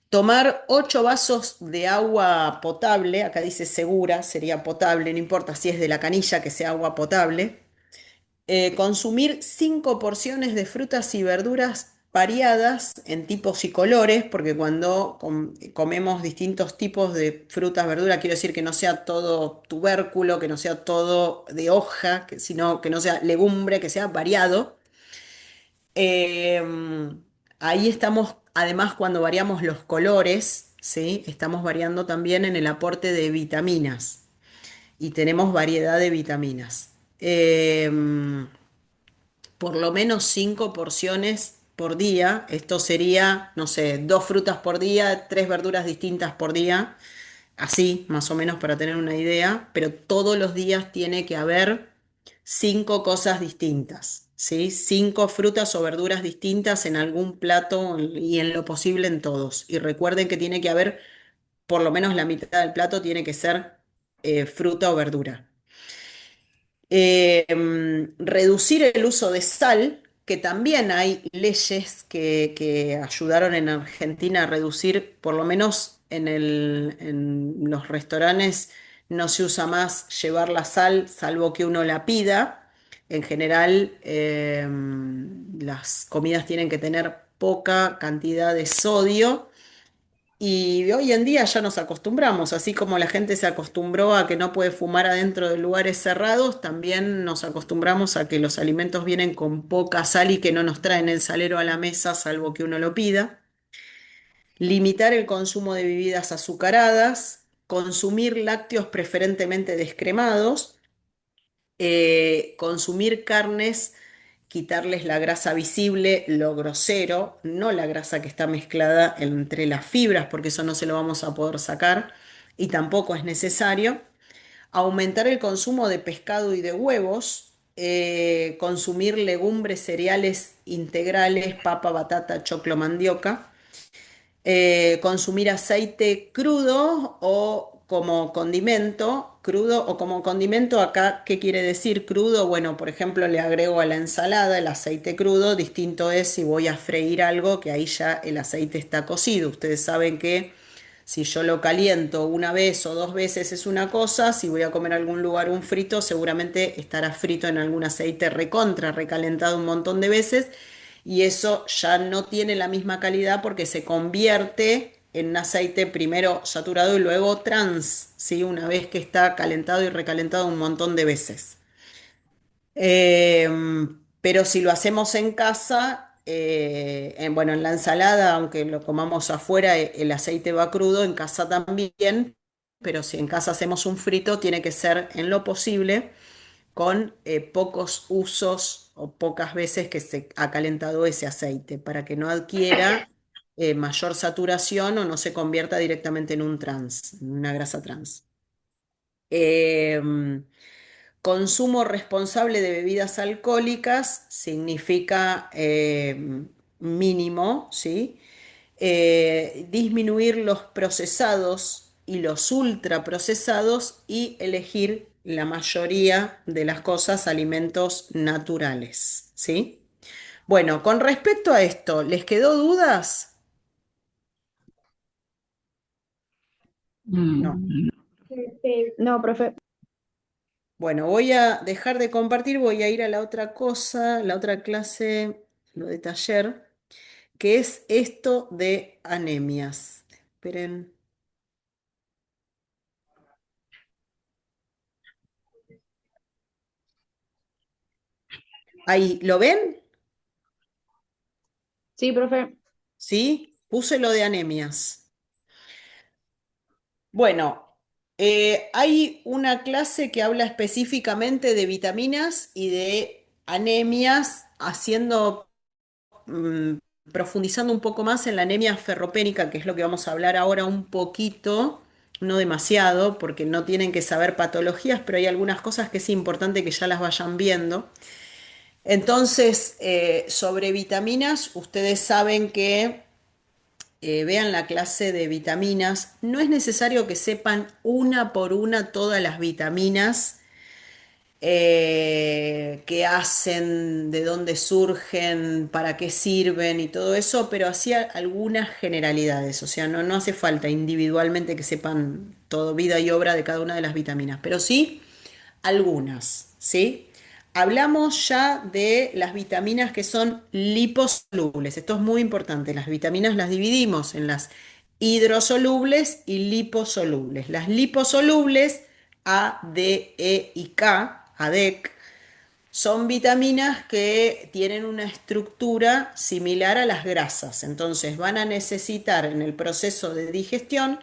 Tomar 8 vasos de agua potable, acá dice segura, sería potable, no importa si es de la canilla, que sea agua potable. Consumir 5 porciones de frutas y verduras variadas en tipos y colores, porque cuando comemos distintos tipos de frutas, verduras, quiero decir que no sea todo tubérculo, que no sea todo de hoja, sino que no sea legumbre, que sea variado. Eh, Ahí estamos, además, cuando variamos los colores, ¿sí? Estamos variando también en el aporte de vitaminas y tenemos variedad de vitaminas. Por lo menos 5 porciones por día. Esto sería, no sé, 2 frutas por día, 3 verduras distintas por día. Así, más o menos, para tener una idea. Pero todos los días tiene que haber 5 cosas distintas. ¿Sí? 5 frutas o verduras distintas en algún plato y en lo posible en todos. Y recuerden que tiene que haber, por lo menos la mitad del plato tiene que ser fruta o verdura. Reducir el uso de sal, que también hay leyes que ayudaron en Argentina a reducir, por lo menos en los restaurantes no se usa más llevar la sal, salvo que uno la pida. En general, las comidas tienen que tener poca cantidad de sodio y hoy en día ya nos acostumbramos, así como la gente se acostumbró a que no puede fumar adentro de lugares cerrados, también nos acostumbramos a que los alimentos vienen con poca sal y que no nos traen el salero a la mesa, salvo que uno lo pida. Limitar el consumo de bebidas azucaradas, consumir lácteos preferentemente descremados, consumir carnes, quitarles la grasa visible, lo grosero, no la grasa que está mezclada entre las fibras, porque eso no se lo vamos a poder sacar y tampoco es necesario. Aumentar el consumo de pescado y de huevos, consumir legumbres, cereales integrales, papa, batata, choclo, mandioca, consumir aceite crudo o como condimento. Crudo o como condimento, acá, ¿qué quiere decir crudo? Bueno, por ejemplo, le agrego a la ensalada el aceite crudo. Distinto es si voy a freír algo, que ahí ya el aceite está cocido. Ustedes saben que si yo lo caliento una vez o 2 veces es una cosa, si voy a comer a algún lugar un frito, seguramente estará frito en algún aceite recontra, recalentado un montón de veces y eso ya no tiene la misma calidad porque se convierte en un aceite primero saturado y luego trans, ¿sí? Una vez que está calentado y recalentado un montón de veces. Pero si lo hacemos en casa, bueno, en la ensalada, aunque lo comamos afuera, el aceite va crudo, en casa también, pero si en casa hacemos un frito, tiene que ser en lo posible con pocos usos o pocas veces que se ha calentado ese aceite para que no adquiera mayor saturación o no se convierta directamente en un trans, en una grasa trans. Em, Consumo responsable de bebidas alcohólicas significa mínimo, ¿sí? Disminuir los procesados y los ultraprocesados y elegir la mayoría de las cosas alimentos naturales, ¿sí? Bueno, con respecto a esto, ¿les quedó dudas? No. Mm, no, profe. Bueno, voy a dejar de compartir, voy a ir a la otra cosa, la otra clase, lo de taller, que es esto de anemias. Esperen. Ahí, ¿lo ven? Sí, profe. ¿Sí? Puse lo de anemias. Bueno, hay una clase que habla específicamente de vitaminas y de anemias, haciendo, mm, profundizando un poco más en la anemia ferropénica, que es lo que vamos a hablar ahora un poquito, no demasiado, porque no tienen que saber patologías, pero hay algunas cosas que es importante que ya las vayan viendo. Entonces, sobre vitaminas, ustedes saben que vean la clase de vitaminas. No es necesario que sepan una por una todas las vitaminas qué hacen, de dónde surgen, para qué sirven y todo eso, pero hacía algunas generalidades. O sea, no hace falta individualmente que sepan todo, vida y obra de cada una de las vitaminas, pero sí algunas, ¿sí? Hablamos ya de las vitaminas que son liposolubles. Esto es muy importante. Las vitaminas las dividimos en las hidrosolubles y liposolubles. Las liposolubles, A, D, E y K, ADEC, son vitaminas que tienen una estructura similar a las grasas. Entonces van a necesitar en el proceso de digestión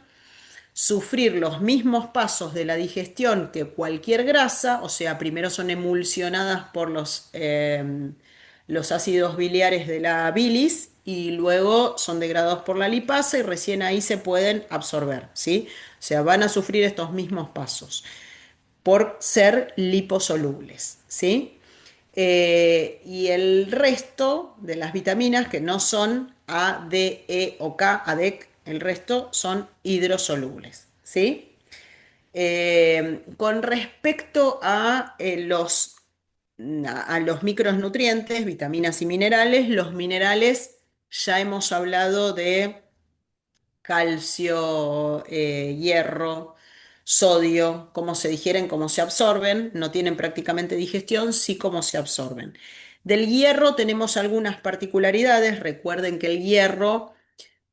sufrir los mismos pasos de la digestión que cualquier grasa, o sea, primero son emulsionadas por los ácidos biliares de la bilis y luego son degradados por la lipasa y recién ahí se pueden absorber, ¿sí? O sea, van a sufrir estos mismos pasos por ser liposolubles, ¿sí? Y el resto de las vitaminas que no son A, D, E o K, ADEC, el resto son hidrosolubles, ¿sí? Con respecto a a los micronutrientes, vitaminas y minerales, los minerales ya hemos hablado de calcio, hierro, sodio, cómo se digieren, cómo se absorben, no tienen prácticamente digestión, sí cómo se absorben. Del hierro tenemos algunas particularidades, recuerden que el hierro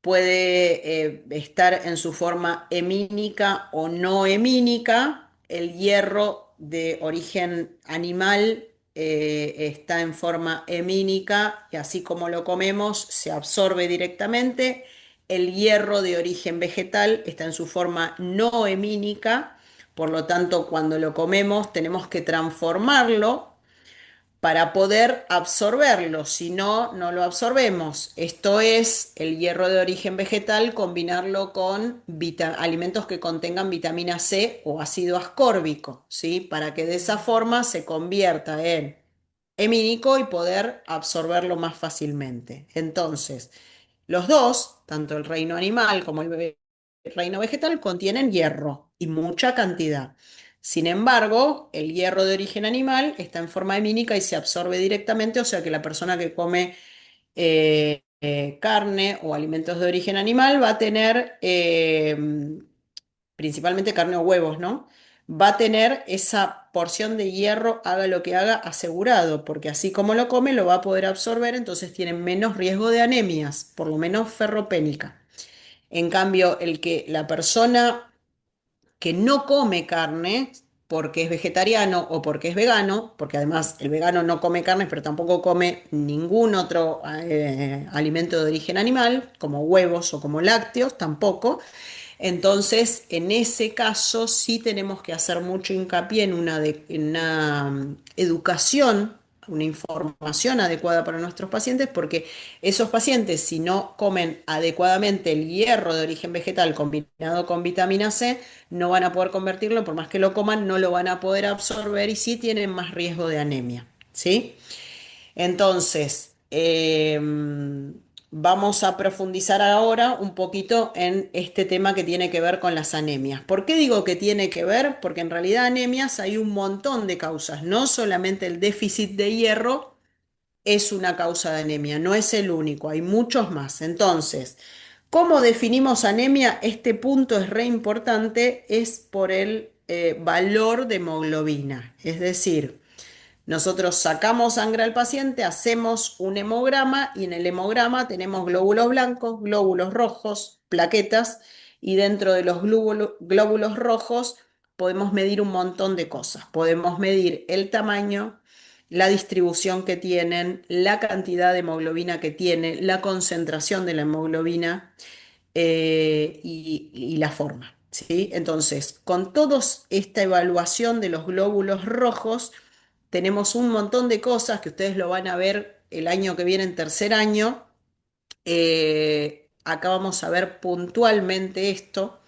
puede estar en su forma hemínica o no hemínica. El hierro de origen animal está en forma hemínica y así como lo comemos se absorbe directamente. El hierro de origen vegetal está en su forma no hemínica, por lo tanto cuando lo comemos tenemos que transformarlo para poder absorberlo, si no, no lo absorbemos. Esto es el hierro de origen vegetal, combinarlo con alimentos que contengan vitamina C o ácido ascórbico, ¿sí? Para que de esa forma se convierta en hemínico y poder absorberlo más fácilmente. Entonces, los dos, tanto el reino animal como el reino vegetal, contienen hierro y mucha cantidad. Sin embargo, el hierro de origen animal está en forma hemínica y se absorbe directamente, o sea que la persona que come carne o alimentos de origen animal va a tener, principalmente carne o huevos, ¿no? Va a tener esa porción de hierro, haga lo que haga, asegurado, porque así como lo come, lo va a poder absorber, entonces tiene menos riesgo de anemias, por lo menos ferropénica. En cambio, la persona que no come carne porque es vegetariano o porque es vegano, porque además el vegano no come carne, pero tampoco come ningún otro alimento de origen animal, como huevos o como lácteos, tampoco. Entonces, en ese caso sí tenemos que hacer mucho hincapié en una educación, una información adecuada para nuestros pacientes, porque esos pacientes, si no comen adecuadamente el hierro de origen vegetal combinado con vitamina C, no van a poder convertirlo, por más que lo coman, no lo van a poder absorber y sí tienen más riesgo de anemia, ¿sí? Entonces, vamos a profundizar ahora un poquito en este tema que tiene que ver con las anemias. ¿Por qué digo que tiene que ver? Porque en realidad anemias hay un montón de causas, no solamente el déficit de hierro, es una causa de anemia, no es el único, hay muchos más. Entonces, ¿cómo definimos anemia? Este punto es re importante, es por el valor de hemoglobina. Es decir, nosotros sacamos sangre al paciente, hacemos un hemograma y en el hemograma tenemos glóbulos blancos, glóbulos rojos, plaquetas y dentro de los glóbulos rojos podemos medir un montón de cosas. Podemos medir el tamaño, la distribución que tienen, la cantidad de hemoglobina que tiene, la concentración de la hemoglobina y la forma, ¿sí? Entonces, con toda esta evaluación de los glóbulos rojos, tenemos un montón de cosas que ustedes lo van a ver el año que viene en tercer año. Acá vamos a ver puntualmente esto.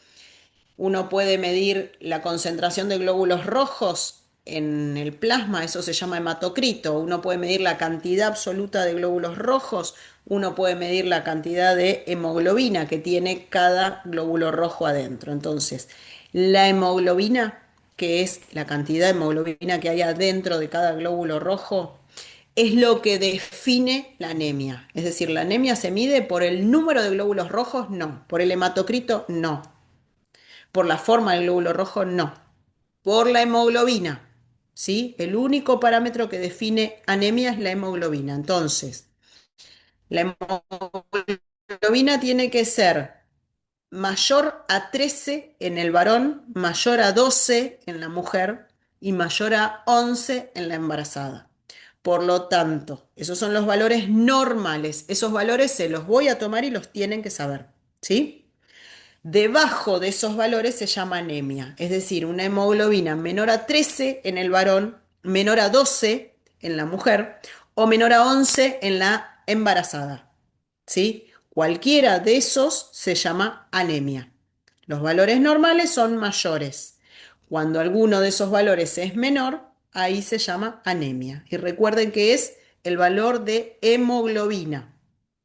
Uno puede medir la concentración de glóbulos rojos en el plasma, eso se llama hematocrito. Uno puede medir la cantidad absoluta de glóbulos rojos, uno puede medir la cantidad de hemoglobina que tiene cada glóbulo rojo adentro. Entonces, la hemoglobina, que es la cantidad de hemoglobina que hay adentro de cada glóbulo rojo, es lo que define la anemia. Es decir, la anemia se mide por el número de glóbulos rojos, no. Por el hematocrito, no. Por la forma del glóbulo rojo, no. Por la hemoglobina, ¿sí? El único parámetro que define anemia es la hemoglobina. Entonces, la hemoglobina tiene que ser mayor a 13 en el varón, mayor a 12 en la mujer y mayor a 11 en la embarazada. Por lo tanto, esos son los valores normales. Esos valores se los voy a tomar y los tienen que saber, ¿sí? Debajo de esos valores se llama anemia, es decir, una hemoglobina menor a 13 en el varón, menor a 12 en la mujer o menor a 11 en la embarazada. ¿Sí? Cualquiera de esos se llama anemia. Los valores normales son mayores. Cuando alguno de esos valores es menor, ahí se llama anemia. Y recuerden que es el valor de hemoglobina.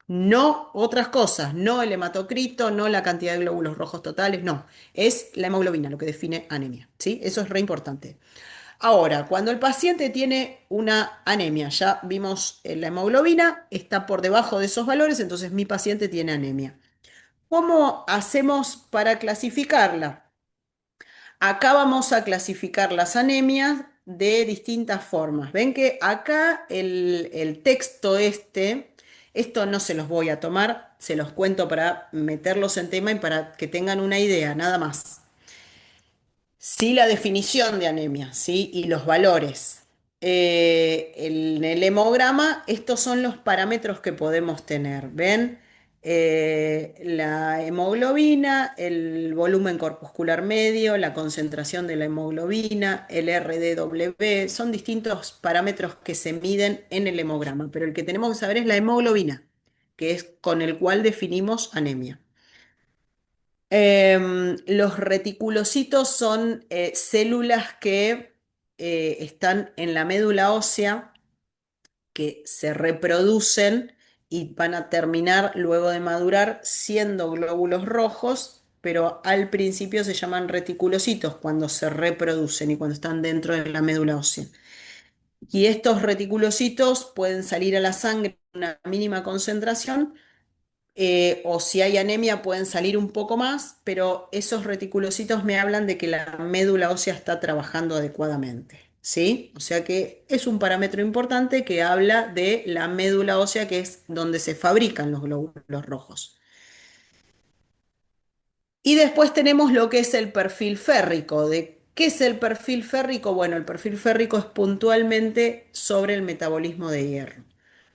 No otras cosas, no el hematocrito, no la cantidad de glóbulos rojos totales, no. Es la hemoglobina lo que define anemia, ¿sí? Eso es re importante. Ahora, cuando el paciente tiene una anemia, ya vimos la hemoglobina, está por debajo de esos valores, entonces mi paciente tiene anemia. ¿Cómo hacemos para clasificarla? Acá vamos a clasificar las anemias de distintas formas. Ven que acá el texto esto no se los voy a tomar, se los cuento para meterlos en tema y para que tengan una idea, nada más. Sí, la definición de anemia, ¿sí? Y los valores. En el hemograma, estos son los parámetros que podemos tener. ¿Ven? La hemoglobina, el volumen corpuscular medio, la concentración de la hemoglobina, el RDW, son distintos parámetros que se miden en el hemograma, pero el que tenemos que saber es la hemoglobina, que es con el cual definimos anemia. Los reticulocitos son células que están en la médula ósea, que se reproducen y van a terminar luego de madurar siendo glóbulos rojos, pero al principio se llaman reticulocitos cuando se reproducen y cuando están dentro de la médula ósea. Y estos reticulocitos pueden salir a la sangre en una mínima concentración o si hay anemia pueden salir un poco más, pero esos reticulocitos me hablan de que la médula ósea está trabajando adecuadamente, ¿sí? O sea que es un parámetro importante que habla de la médula ósea, que es donde se fabrican los glóbulos rojos. Y después tenemos lo que es el perfil férrico. ¿De qué es el perfil férrico? Bueno, el perfil férrico es puntualmente sobre el metabolismo de hierro.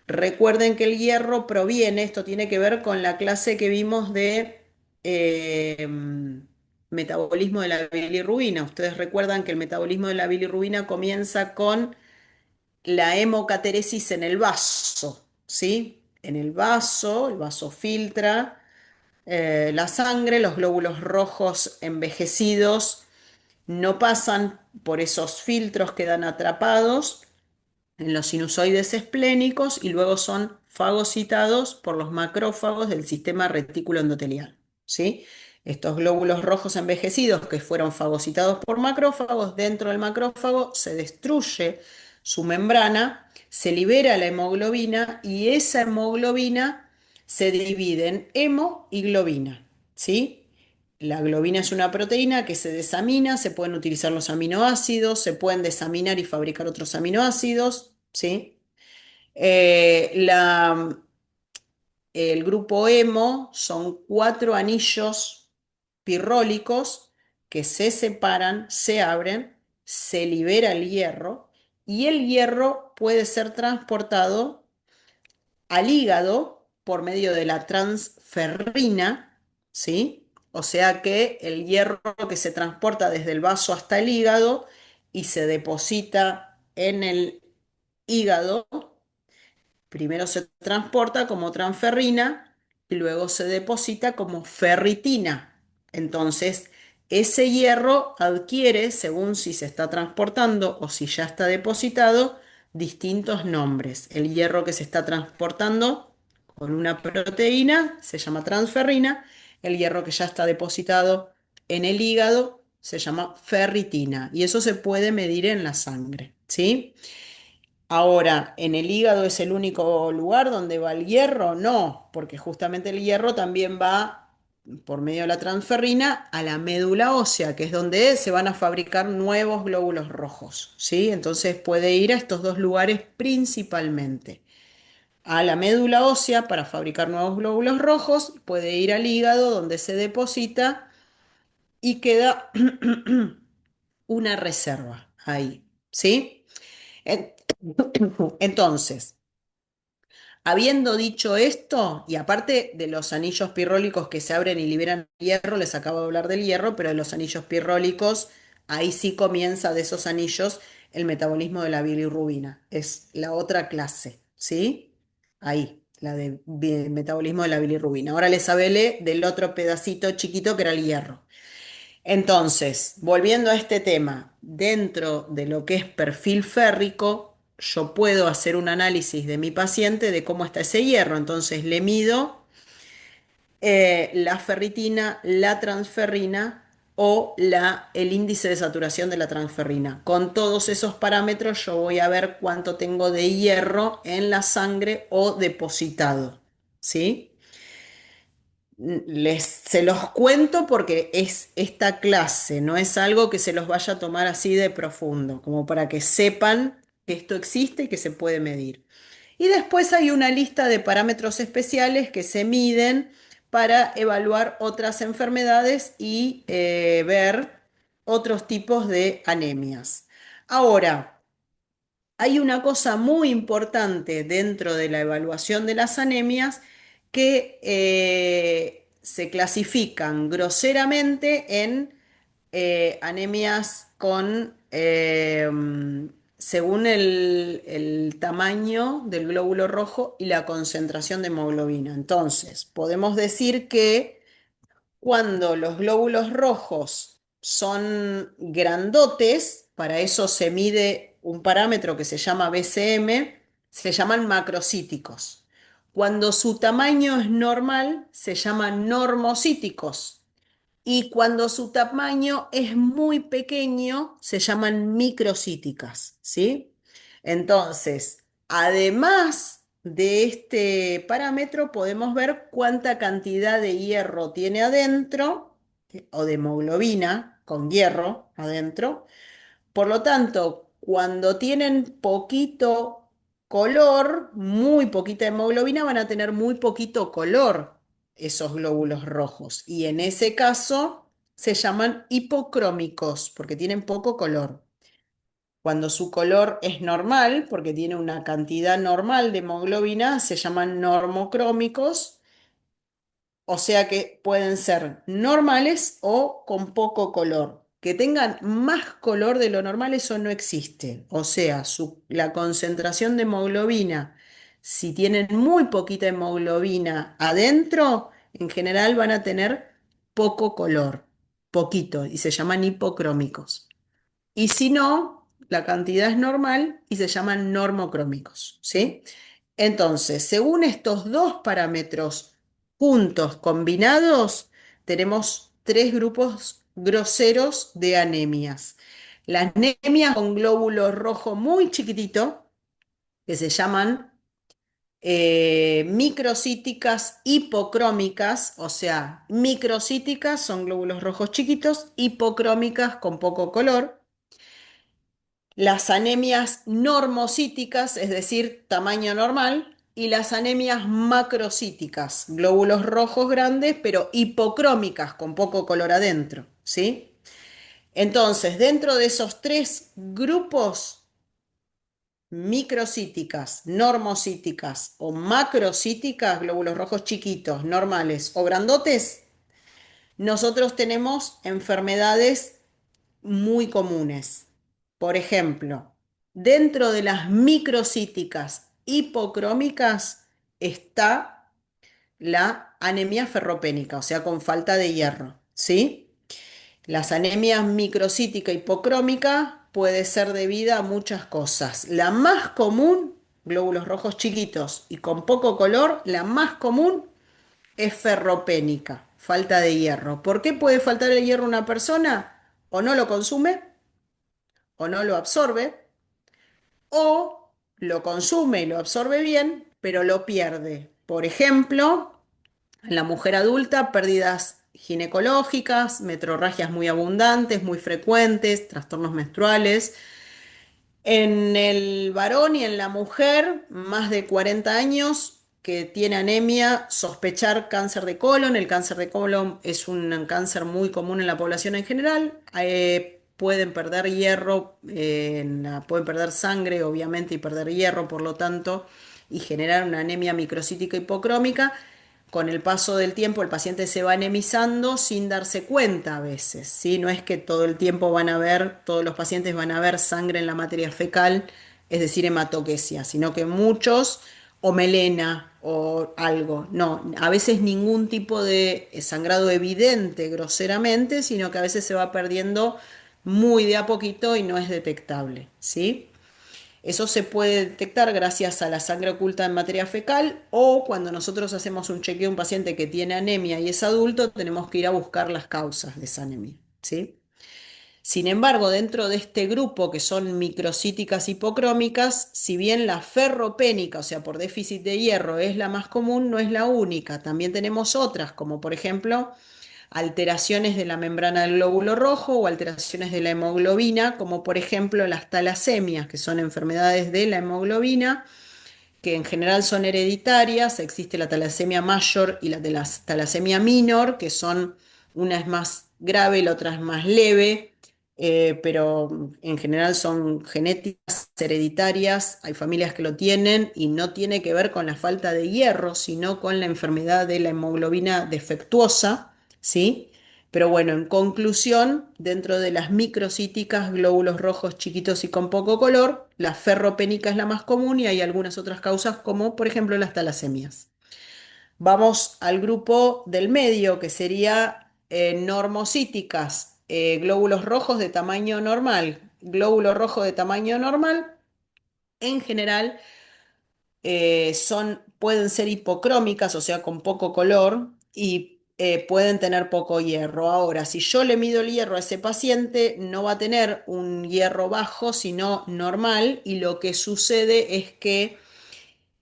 Recuerden que el hierro proviene, esto tiene que ver con la clase que vimos de eh, metabolismo de la bilirrubina. Ustedes recuerdan que el metabolismo de la bilirrubina comienza con la hemocateresis en el vaso, ¿sí? En el vaso filtra la sangre, los glóbulos rojos envejecidos no pasan por esos filtros, quedan atrapados en los sinusoides esplénicos y luego son fagocitados por los macrófagos del sistema retículo endotelial, ¿sí? Estos glóbulos rojos envejecidos que fueron fagocitados por macrófagos, dentro del macrófago se destruye su membrana, se libera la hemoglobina y esa hemoglobina se divide en hemo y globina, ¿sí? La globina es una proteína que se desamina, se pueden utilizar los aminoácidos, se pueden desaminar y fabricar otros aminoácidos, ¿sí? El grupo hemo son 4 anillos pirrólicos que se separan, se abren, se libera el hierro y el hierro puede ser transportado al hígado por medio de la transferrina, ¿sí? O sea que el hierro que se transporta desde el vaso hasta el hígado y se deposita en el hígado, primero se transporta como transferrina y luego se deposita como ferritina. Entonces, ese hierro adquiere, según si se está transportando o si ya está depositado, distintos nombres. El hierro que se está transportando con una proteína se llama transferrina. El hierro que ya está depositado en el hígado se llama ferritina. Y eso se puede medir en la sangre, ¿sí? Ahora, ¿en el hígado es el único lugar donde va el hierro? No, porque justamente el hierro también va por medio de la transferrina a la médula ósea, que es donde se van a fabricar nuevos glóbulos rojos, ¿sí? Entonces puede ir a estos dos lugares principalmente. A la médula ósea para fabricar nuevos glóbulos rojos, puede ir al hígado donde se deposita y queda una reserva ahí, ¿sí? En- Entonces, habiendo dicho esto, y aparte de los anillos pirrólicos que se abren y liberan hierro, les acabo de hablar del hierro, pero de los anillos pirrólicos, ahí sí comienza de esos anillos el metabolismo de la bilirrubina. Es la otra clase, ¿sí? Ahí, la de metabolismo de la bilirrubina. Ahora les hablé del otro pedacito chiquito que era el hierro. Entonces, volviendo a este tema, dentro de lo que es perfil férrico, yo puedo hacer un análisis de mi paciente de cómo está ese hierro. Entonces, le mido la ferritina, la transferrina o el índice de saturación de la transferrina. Con todos esos parámetros, yo voy a ver cuánto tengo de hierro en la sangre o depositado. ¿Sí? Se los cuento porque es esta clase, no es algo que se los vaya a tomar así de profundo, como para que sepan que esto existe y que se puede medir. Y después hay una lista de parámetros especiales que se miden para evaluar otras enfermedades y ver otros tipos de anemias. Ahora, hay una cosa muy importante dentro de la evaluación de las anemias que se clasifican groseramente en anemias según el tamaño del glóbulo rojo y la concentración de hemoglobina. Entonces, podemos decir que cuando los glóbulos rojos son grandotes, para eso se mide un parámetro que se llama BCM, se llaman macrocíticos. Cuando su tamaño es normal, se llaman normocíticos. Y cuando su tamaño es muy pequeño, se llaman microcíticas, ¿sí? Entonces, además de este parámetro, podemos ver cuánta cantidad de hierro tiene adentro, o de hemoglobina con hierro adentro. Por lo tanto, cuando tienen poquito color, muy poquita hemoglobina, van a tener muy poquito color esos glóbulos rojos. Y en ese caso se llaman hipocrómicos porque tienen poco color. Cuando su color es normal, porque tiene una cantidad normal de hemoglobina, se llaman normocrómicos, o sea que pueden ser normales o con poco color. Que tengan más color de lo normal, eso no existe. O sea, la concentración de hemoglobina, si tienen muy poquita hemoglobina adentro, en general van a tener poco color, poquito, y se llaman hipocrómicos. Y si no, la cantidad es normal y se llaman normocrómicos, ¿sí? Entonces, según estos dos parámetros juntos, combinados, tenemos tres grupos groseros de anemias. Las anemias con glóbulo rojo muy chiquitito, que se llaman microcíticas hipocrómicas, o sea, microcíticas son glóbulos rojos chiquitos, hipocrómicas con poco color. Las anemias normocíticas, es decir, tamaño normal, y las anemias macrocíticas, glóbulos rojos grandes, pero hipocrómicas con poco color adentro, ¿sí? Entonces, dentro de esos tres grupos, microcíticas, normocíticas o macrocíticas, glóbulos rojos chiquitos, normales o grandotes, nosotros tenemos enfermedades muy comunes. Por ejemplo, dentro de las microcíticas hipocrómicas está la anemia ferropénica, o sea, con falta de hierro, ¿sí? Las anemias microcítica hipocrómica puede ser debida a muchas cosas. La más común, glóbulos rojos chiquitos y con poco color, la más común es ferropénica, falta de hierro. ¿Por qué puede faltar el hierro a una persona? O no lo consume, o no lo absorbe, o lo consume y lo absorbe bien, pero lo pierde. Por ejemplo, en la mujer adulta, pérdidas ginecológicas, metrorragias muy abundantes, muy frecuentes, trastornos menstruales. En el varón y en la mujer, más de 40 años, que tiene anemia, sospechar cáncer de colon. El cáncer de colon es un cáncer muy común en la población en general. Pueden perder hierro, pueden perder sangre, obviamente, y perder hierro, por lo tanto, y generar una anemia microcítica hipocrómica. Con el paso del tiempo el paciente se va anemizando sin darse cuenta a veces, ¿sí? No es que todo el tiempo todos los pacientes van a ver sangre en la materia fecal, es decir, hematoquesia, sino que muchos o melena o algo. No, a veces ningún tipo de sangrado evidente groseramente, sino que a veces se va perdiendo muy de a poquito y no es detectable, ¿sí? Eso se puede detectar gracias a la sangre oculta en materia fecal o cuando nosotros hacemos un chequeo a un paciente que tiene anemia y es adulto, tenemos que ir a buscar las causas de esa anemia, ¿sí? Sin embargo, dentro de este grupo que son microcíticas hipocrómicas, si bien la ferropénica, o sea, por déficit de hierro, es la más común, no es la única. También tenemos otras, como por ejemplo alteraciones de la membrana del glóbulo rojo o alteraciones de la hemoglobina, como por ejemplo las talasemias, que son enfermedades de la hemoglobina, que en general son hereditarias. Existe la talasemia mayor y la de la talasemia minor, que son, una es más grave y la otra es más leve, pero en general son genéticas, hereditarias. Hay familias que lo tienen y no tiene que ver con la falta de hierro, sino con la enfermedad de la hemoglobina defectuosa, ¿sí? Pero bueno, en conclusión, dentro de las microcíticas, glóbulos rojos chiquitos y con poco color, la ferropénica es la más común y hay algunas otras causas como por ejemplo las talasemias. Vamos al grupo del medio que sería normocíticas, glóbulos rojos de tamaño normal. Glóbulo rojo de tamaño normal en general pueden ser hipocrómicas, o sea, con poco color, y pueden tener poco hierro. Ahora, si yo le mido el hierro a ese paciente, no va a tener un hierro bajo, sino normal, y lo que sucede es que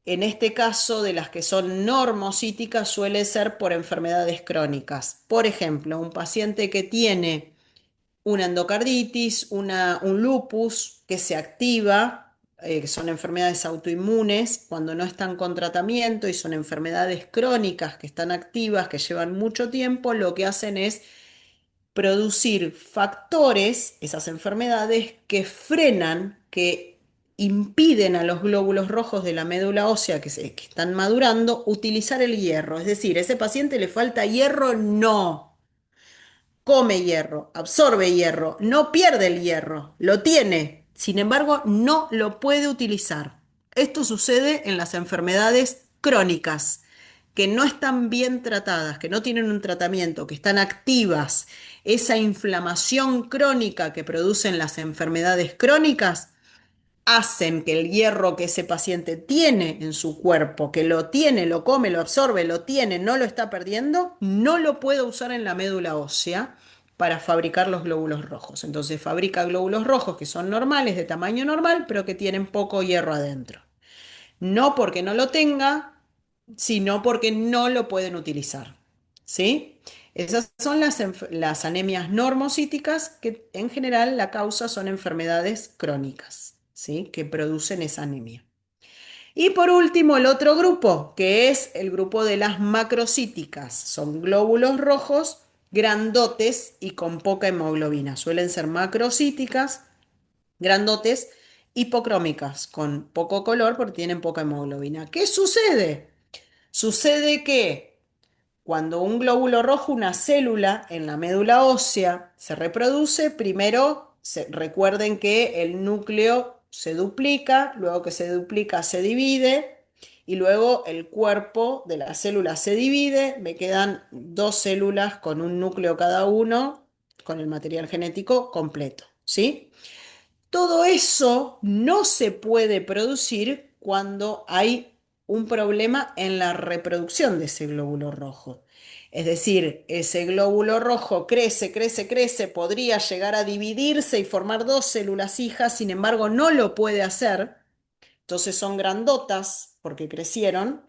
en este caso, de las que son normocíticas, suele ser por enfermedades crónicas. Por ejemplo, un paciente que tiene una endocarditis, un lupus que se activa, que son enfermedades autoinmunes cuando no están con tratamiento y son enfermedades crónicas que están activas, que llevan mucho tiempo, lo que hacen es producir factores, esas enfermedades, que frenan, que impiden a los glóbulos rojos de la médula ósea que están madurando utilizar el hierro. Es decir, ¿a ese paciente le falta hierro? No, come hierro, absorbe hierro, no pierde el hierro, lo tiene, sin embargo, no lo puede utilizar. Esto sucede en las enfermedades crónicas, que no están bien tratadas, que no tienen un tratamiento, que están activas. Esa inflamación crónica que producen las enfermedades crónicas hacen que el hierro que ese paciente tiene en su cuerpo, que lo tiene, lo come, lo absorbe, lo tiene, no lo está perdiendo, no lo puede usar en la médula ósea para fabricar los glóbulos rojos. Entonces fabrica glóbulos rojos que son normales, de tamaño normal, pero que tienen poco hierro adentro. No porque no lo tenga, sino porque no lo pueden utilizar. ¿Sí? Esas son las anemias normocíticas, que en general la causa son enfermedades crónicas, ¿sí? Que producen esa anemia. Y por último, el otro grupo, que es el grupo de las macrocíticas. Son glóbulos rojos grandotes y con poca hemoglobina. Suelen ser macrocíticas, grandotes, hipocrómicas, con poco color porque tienen poca hemoglobina. ¿Qué sucede? Sucede que cuando un glóbulo rojo, una célula en la médula ósea, se reproduce, primero recuerden que el núcleo se duplica, luego que se duplica se divide y luego el cuerpo de la célula se divide, me quedan dos células con un núcleo cada uno, con el material genético completo, ¿sí? Todo eso no se puede producir cuando hay un problema en la reproducción de ese glóbulo rojo. Es decir, ese glóbulo rojo crece, crece, crece, podría llegar a dividirse y formar dos células hijas, sin embargo no lo puede hacer. Entonces son grandotas porque crecieron,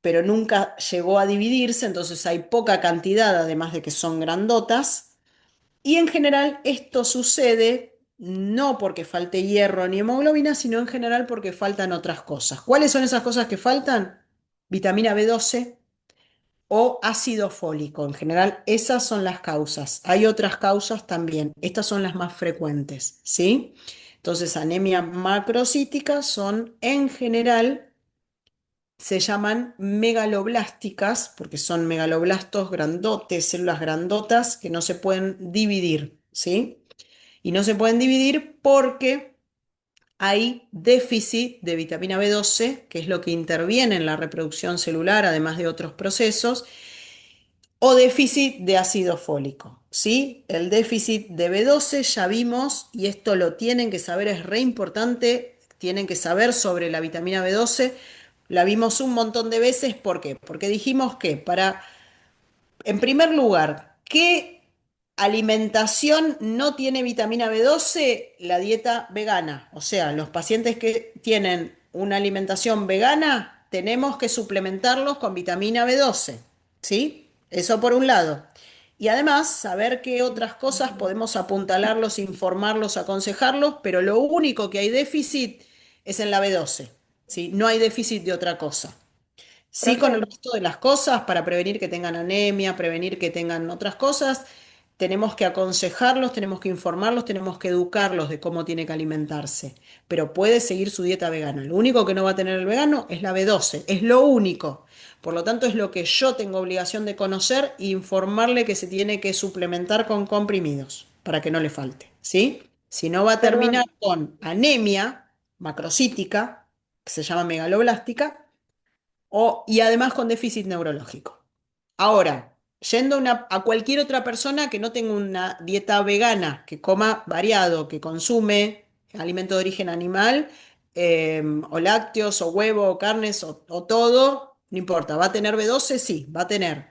pero nunca llegó a dividirse, entonces hay poca cantidad, además de que son grandotas. Y en general esto sucede no porque falte hierro ni hemoglobina, sino en general porque faltan otras cosas. ¿Cuáles son esas cosas que faltan? Vitamina B12 o ácido fólico. En general, esas son las causas. Hay otras causas también. Estas son las más frecuentes, ¿sí? Entonces, anemia macrocítica son en general, se llaman megaloblásticas porque son megaloblastos grandotes, células grandotas que no se pueden dividir, ¿sí? Y no se pueden dividir porque hay déficit de vitamina B12, que es lo que interviene en la reproducción celular, además de otros procesos, o déficit de ácido fólico, ¿sí? El déficit de B12 ya vimos, y esto lo tienen que saber, es re importante, tienen que saber sobre la vitamina B12, la vimos un montón de veces, ¿por qué? Porque dijimos que para en primer lugar, ¿qué alimentación no tiene vitamina B12? La dieta vegana. O sea, los pacientes que tienen una alimentación vegana, tenemos que suplementarlos con vitamina B12. ¿Sí? Eso por un lado. Y además, saber qué otras cosas podemos apuntalarlos, informarlos, aconsejarlos, pero lo único que hay déficit es en la B12. ¿Sí? No hay déficit de otra cosa. Sí, con el Profe, resto de las cosas, para prevenir que tengan anemia, prevenir que tengan otras cosas, tenemos que aconsejarlos, tenemos que informarlos, tenemos que educarlos de cómo tiene que alimentarse. Pero puede seguir su dieta vegana. Lo único que no va a tener el vegano es la B12, es lo único. Por lo tanto, es lo que yo tengo obligación de conocer e informarle que se tiene que suplementar con comprimidos para que no le falte, ¿sí? Si no va a terminar perdón, con anemia macrocítica, que se llama megaloblástica, y además con déficit neurológico. Ahora, yendo a cualquier otra persona que no tenga una dieta vegana, que coma variado, que consume alimento de origen animal, o lácteos, o huevo, o carnes, o todo, no importa, ¿va a tener B12? Sí, va a tener.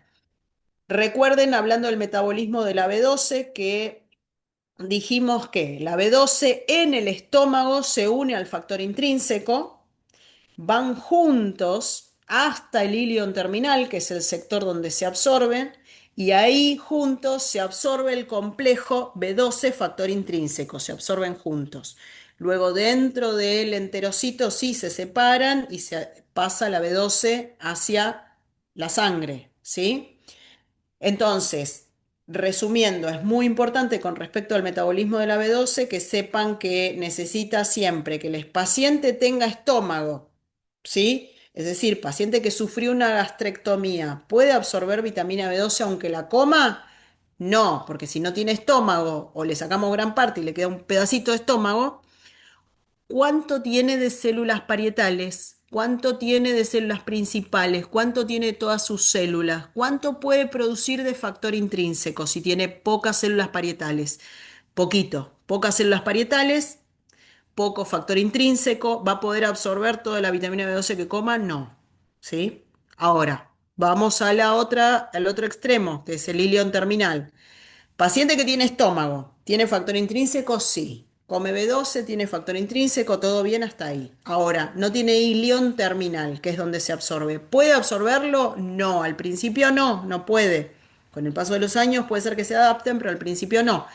Recuerden, hablando del metabolismo de la B12, que dijimos que la B12 en el estómago se une al factor intrínseco, van juntos hasta el ilion terminal, que es el sector donde se absorben, y ahí juntos se absorbe el complejo B12 factor intrínseco, se absorben juntos. Luego dentro del enterocito sí se separan y se pasa la B12 hacia la sangre, ¿sí? Entonces, resumiendo, es muy importante con respecto al metabolismo de la B12 que sepan que necesita siempre que el paciente tenga estómago, ¿sí? Es decir, paciente que sufrió una gastrectomía, ¿puede absorber vitamina B12 aunque la coma? No, porque si no tiene estómago o le sacamos gran parte y le queda un pedacito de estómago, ¿cuánto tiene de células parietales? ¿Cuánto tiene de células principales? ¿Cuánto tiene de todas sus células? ¿Cuánto puede producir de factor intrínseco si tiene pocas células parietales? Poquito. Pocas células parietales, poco factor intrínseco. ¿Va a poder absorber toda la vitamina B12 que coma? No. ¿Sí? Ahora, vamos a la otra, al otro extremo, que es el ilion terminal. Paciente que tiene estómago, ¿tiene factor intrínseco? Sí. Come B12, tiene factor intrínseco, todo bien hasta ahí. Ahora, no tiene ilión terminal, que es donde se absorbe. ¿Puede absorberlo? No, al principio no, no puede. Con el paso de los años puede ser que se adapten, pero al principio no.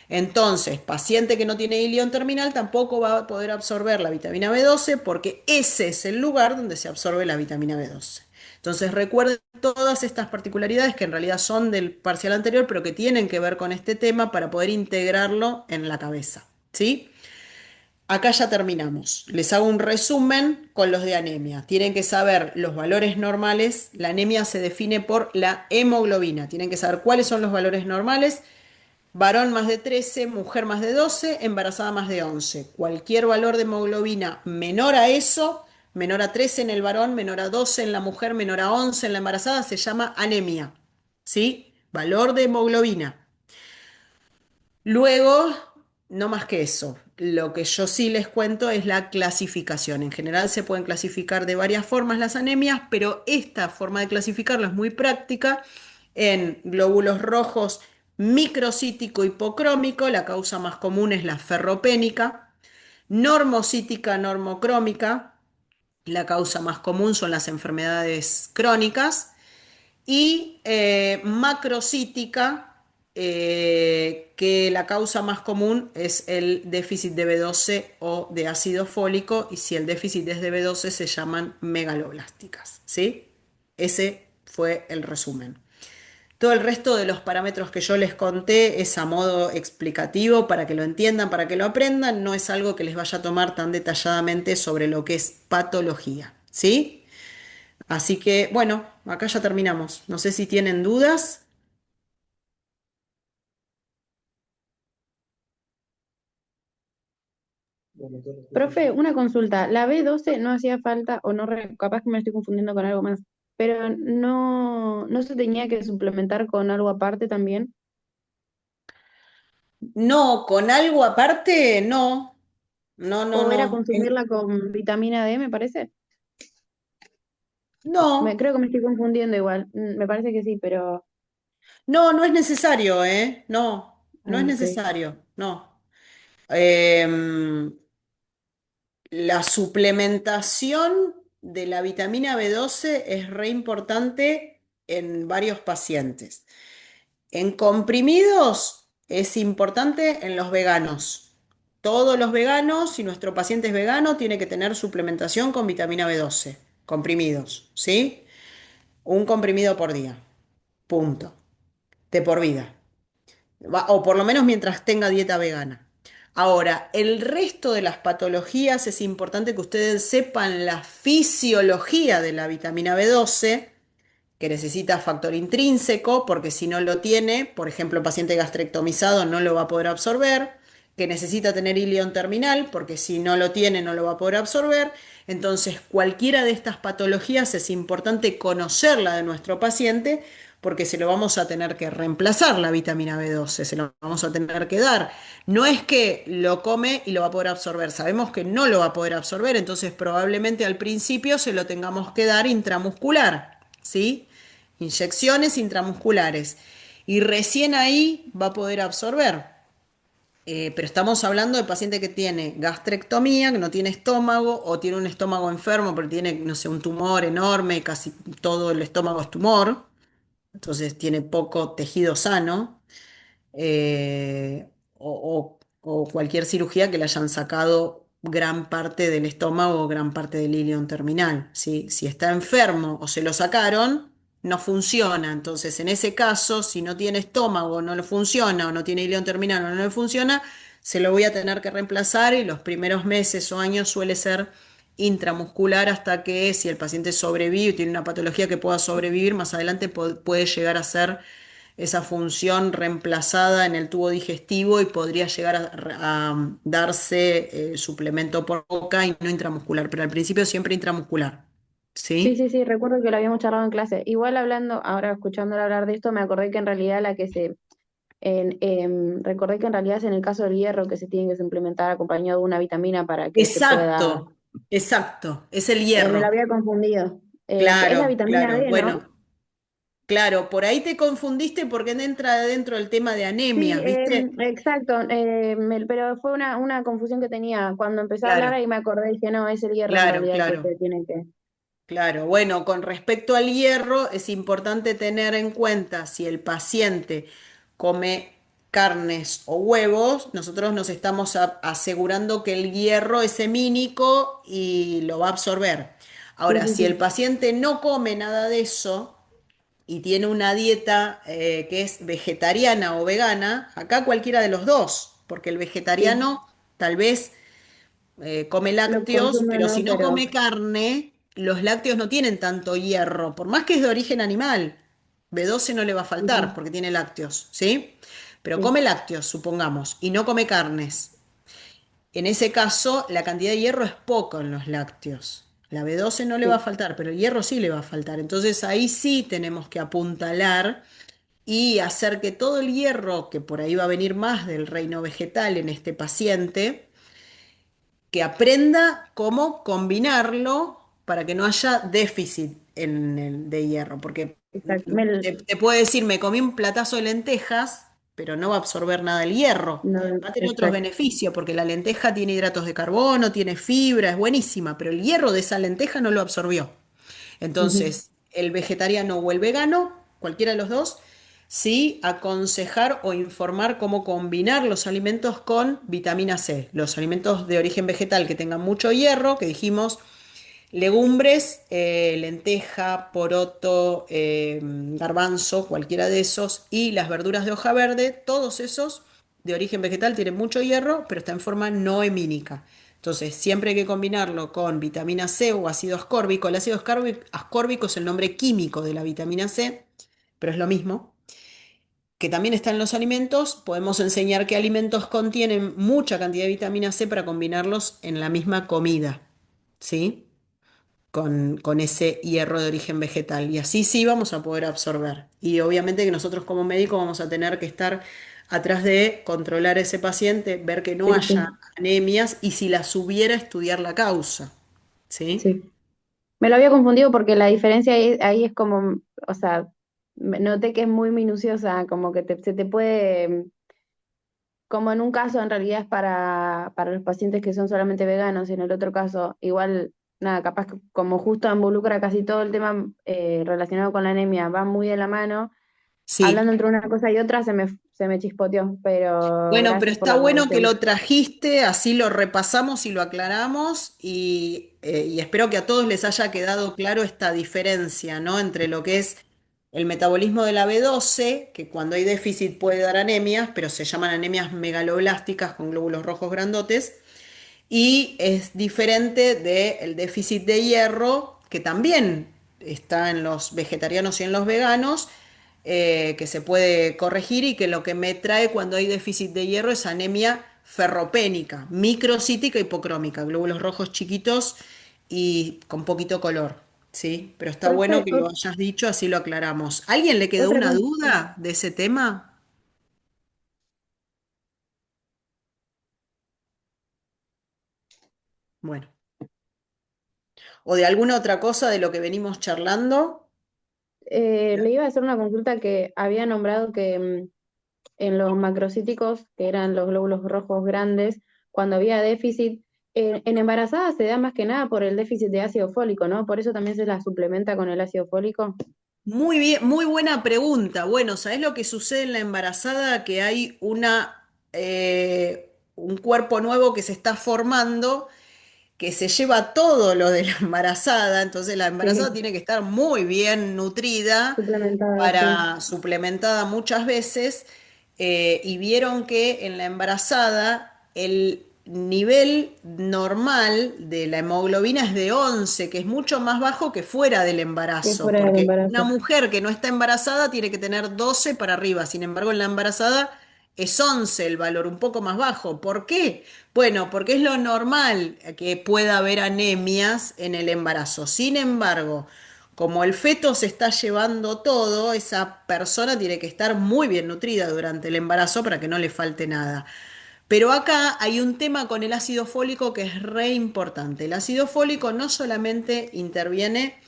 Entonces, paciente que no tiene ilión terminal tampoco va a poder absorber la vitamina B12 porque ese es el lugar donde se absorbe la vitamina B12. Entonces, recuerden todas estas particularidades que en realidad son del parcial anterior, pero que tienen que ver con este tema para poder integrarlo en la cabeza. ¿Sí? Acá ya terminamos. Les hago un resumen con los de anemia. Tienen que saber los valores normales. La anemia se define por la hemoglobina. Tienen que saber cuáles son los valores normales. Varón más de 13, mujer más de 12, embarazada más de 11. Cualquier valor de hemoglobina menor a eso, menor a 13 en el varón, menor a 12 en la mujer, menor a 11 en la embarazada, se llama anemia. ¿Sí? Valor de hemoglobina. Luego, no más que eso. Lo que yo sí les cuento es la clasificación. En general se pueden clasificar de varias formas las anemias, pero esta forma de clasificarlo es muy práctica en glóbulos rojos microcítico hipocrómico. La causa más común es la ferropénica. Normocítica, normocrómica. La causa más común son las enfermedades crónicas y macrocítica, que la causa más común es el déficit de B12 o de ácido fólico, y si el déficit es de B12 se llaman megaloblásticas, ¿sí? Ese fue el resumen. Todo el resto de los parámetros que yo les conté es a modo explicativo para que lo entiendan, para que lo aprendan, no es algo que les vaya a tomar tan detalladamente sobre lo que es patología, ¿sí? Así que, bueno, acá ya terminamos. No sé si tienen dudas. Profe, una consulta. La B12 no hacía falta, o no, capaz que me estoy confundiendo con algo más, pero no se tenía que suplementar con algo aparte también, No, con algo aparte, no. No, no, o era no. consumirla con vitamina D, me parece. No, Creo que me estoy confundiendo igual. Me parece que sí, pero... no, no es necesario, ¿eh? No, no Ah, es ok. necesario, no. Em, la suplementación de la vitamina B12 es re importante en varios pacientes. En comprimidos es importante en los veganos. Todos los veganos, si nuestro paciente es vegano, tiene que tener suplementación con vitamina B12, comprimidos, ¿sí? Un comprimido por día, punto, de por vida. O por lo menos mientras tenga dieta vegana. Ahora, el resto de las patologías es importante que ustedes sepan la fisiología de la vitamina B12, que necesita factor intrínseco, porque si no lo tiene, por ejemplo, paciente gastrectomizado no lo va a poder absorber, que necesita tener ilión terminal, porque si no lo tiene no lo va a poder absorber. Entonces, cualquiera de estas patologías es importante conocerla de nuestro paciente, porque se lo vamos a tener que reemplazar la vitamina B12, se lo vamos a tener que dar. No es que lo come y lo va a poder absorber, sabemos que no lo va a poder absorber, entonces probablemente al principio se lo tengamos que dar intramuscular, ¿sí? Inyecciones intramusculares. Y recién ahí va a poder absorber. Pero estamos hablando de paciente que tiene gastrectomía, que no tiene estómago, o tiene un estómago enfermo, pero tiene, no sé, un tumor enorme, casi todo el estómago es tumor, entonces tiene poco tejido sano, o cualquier cirugía que le hayan sacado gran parte del estómago o gran parte del ilion terminal, ¿sí? Si está enfermo o se lo sacaron, no funciona. Entonces, en ese caso, si no tiene estómago, no le funciona, o no tiene ilion terminal o no le funciona, se lo voy a tener que reemplazar, y los primeros meses o años suele ser intramuscular, hasta que, si el paciente sobrevive y tiene una patología que pueda sobrevivir, más adelante puede llegar a ser esa función reemplazada en el tubo digestivo, y podría llegar a darse suplemento por boca y no intramuscular, pero al principio siempre intramuscular. Sí, ¿Sí? sí, sí, recuerdo que lo habíamos charlado en clase. Igual hablando, ahora escuchándolo hablar de esto, me acordé que en realidad recordé que en realidad es en el caso del hierro que se tiene que suplementar acompañado de una vitamina para que se pueda... Exacto, exacto, es el me lo hierro. había confundido. Es la Claro, vitamina claro. D, ¿no? Bueno, Claro, por ahí te confundiste porque entra dentro del tema de Sí, anemias, ¿viste? exacto, pero fue una confusión que tenía. Cuando empecé a hablar Claro, ahí me acordé y dije, no, es el hierro en claro, realidad el que claro. se tiene que... Claro, bueno, con respecto al hierro, es importante tener en cuenta si el paciente come carnes o huevos, nosotros nos estamos asegurando que el hierro es semínico y lo va a absorber. Sí, Ahora, sí, si el sí, paciente no come nada de eso y tiene una dieta que es vegetariana o vegana, acá cualquiera de los dos, porque el sí. vegetariano tal vez come Lo lácteos, consumo o pero si no, no pero... come carne, los lácteos no tienen tanto hierro, por más que es de origen animal. B12 no le va a Sí, faltar sí, porque tiene lácteos, ¿sí? Pero sí, come lácteos, supongamos, y no come carnes. En ese caso, la cantidad de hierro es poco en los lácteos. La B12 no le va a sí. faltar, pero el hierro sí le va a faltar. Entonces ahí sí tenemos que apuntalar y hacer que todo el hierro, que por ahí va a venir más del reino vegetal en este paciente, que aprenda cómo combinarlo para que no haya déficit en de hierro, porque Exacto. te puede decir, me comí un platazo de lentejas, pero no va a absorber nada el hierro. No, Va a tener otros exacto. beneficios, porque la lenteja tiene hidratos de carbono, tiene fibra, es buenísima, pero el hierro de esa lenteja no lo absorbió. Ujú. Entonces, el vegetariano o el vegano, cualquiera de los dos, sí aconsejar o informar cómo combinar los alimentos con vitamina C. Los alimentos de origen vegetal que tengan mucho hierro, que dijimos, legumbres, lenteja, poroto, garbanzo, cualquiera de esos, y las verduras de hoja verde, todos esos de origen vegetal tienen mucho hierro, pero está en forma no hemínica. Entonces, siempre hay que combinarlo con vitamina C o ácido ascórbico. El ácido ascórbico es el nombre químico de la vitamina C, pero es lo mismo, que también está en los alimentos. Podemos enseñar qué alimentos contienen mucha cantidad de vitamina C para combinarlos en la misma comida, ¿sí? Con ese hierro de origen vegetal. Y así sí vamos a poder absorber. Y obviamente que nosotros como médicos vamos a tener que estar atrás de controlar a ese paciente, ver que no Sí, haya sí, anemias y si las hubiera, estudiar la causa. ¿Sí? sí. Me lo había confundido porque la diferencia ahí es como, o sea, noté que es muy minuciosa, como que se te puede, como en un caso en realidad es para los pacientes que son solamente veganos, y en el otro caso igual, nada, capaz que como justo involucra casi todo el tema relacionado con la anemia, va muy de la mano, hablando Sí. entre una cosa y otra se me chispoteó, pero Bueno, pero gracias por está la bueno que corrección. lo trajiste, así lo repasamos y lo aclaramos y espero que a todos les haya quedado claro esta diferencia, ¿no? Entre lo que es el metabolismo de la B12, que cuando hay déficit puede dar anemias, pero se llaman anemias megaloblásticas con glóbulos rojos grandotes, y es diferente del déficit de hierro, que también está en los vegetarianos y en los veganos, que se puede corregir y que lo que me trae cuando hay déficit de hierro es anemia ferropénica, microcítica hipocrómica, glóbulos rojos chiquitos y con poquito color. ¿Sí? Pero está bueno Profe, que lo hayas dicho, así lo aclaramos. ¿Alguien le quedó otra una consulta. duda de ese tema? Bueno, o de alguna otra cosa de lo que venimos charlando. Le iba a hacer una consulta que había nombrado que en los macrocíticos, que eran los glóbulos rojos grandes, cuando había déficit, en embarazadas se da más que nada por el déficit de ácido fólico, ¿no? Por eso también se la suplementa con el ácido fólico. Muy bien, muy buena pregunta. Bueno, ¿sabés lo que sucede en la embarazada? Que hay un cuerpo nuevo que se está formando, que se lleva todo lo de la embarazada. Entonces la embarazada Sí, tiene que estar muy bien nutrida, suplementada, sí. para suplementada muchas veces, y vieron que en la embarazada el nivel normal de la hemoglobina es de 11, que es mucho más bajo que fuera del Que embarazo, fuera del porque una embarazo. mujer que no está embarazada tiene que tener 12 para arriba, sin embargo en la embarazada es 11 el valor, un poco más bajo. ¿Por qué? Bueno, porque es lo normal que pueda haber anemias en el embarazo. Sin embargo, como el feto se está llevando todo, esa persona tiene que estar muy bien nutrida durante el embarazo para que no le falte nada. Pero acá hay un tema con el ácido fólico que es re importante. El ácido fólico no solamente interviene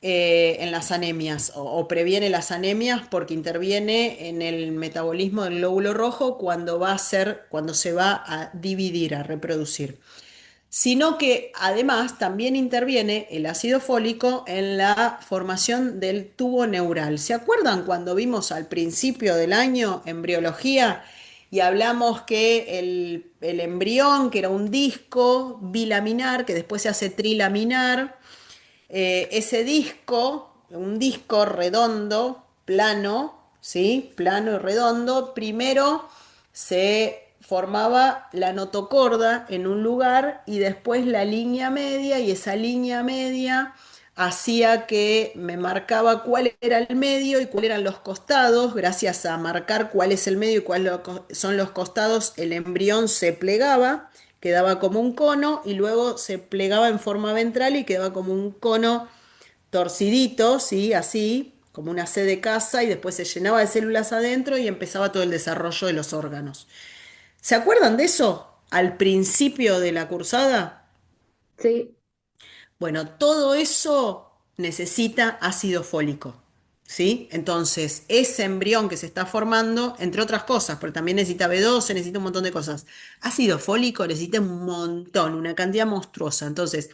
en las anemias o previene las anemias porque interviene en el metabolismo del glóbulo rojo cuando cuando se va a dividir, a reproducir. Sino que además también interviene el ácido fólico en la formación del tubo neural. ¿Se acuerdan cuando vimos al principio del año embriología y hablamos que el embrión, que era un disco bilaminar, que después se hace trilaminar, ese disco, un disco redondo, plano, ¿sí? Plano y redondo, primero se formaba la notocorda en un lugar y después la línea media y esa línea media hacía que me marcaba cuál era el medio y cuáles eran los costados. Gracias a marcar cuál es el medio y cuáles son los costados, el embrión se plegaba, quedaba como un cono y luego se plegaba en forma ventral y quedaba como un cono torcidito, ¿sí? Así, como una C de casa y después se llenaba de células adentro y empezaba todo el desarrollo de los órganos. ¿Se acuerdan de eso al principio de la cursada? Sí, Bueno, todo eso necesita ácido fólico, ¿sí? Entonces, ese embrión que se está formando, entre otras cosas, pero también necesita B12, necesita un montón de cosas. Ácido fólico necesita un montón, una cantidad monstruosa. Entonces,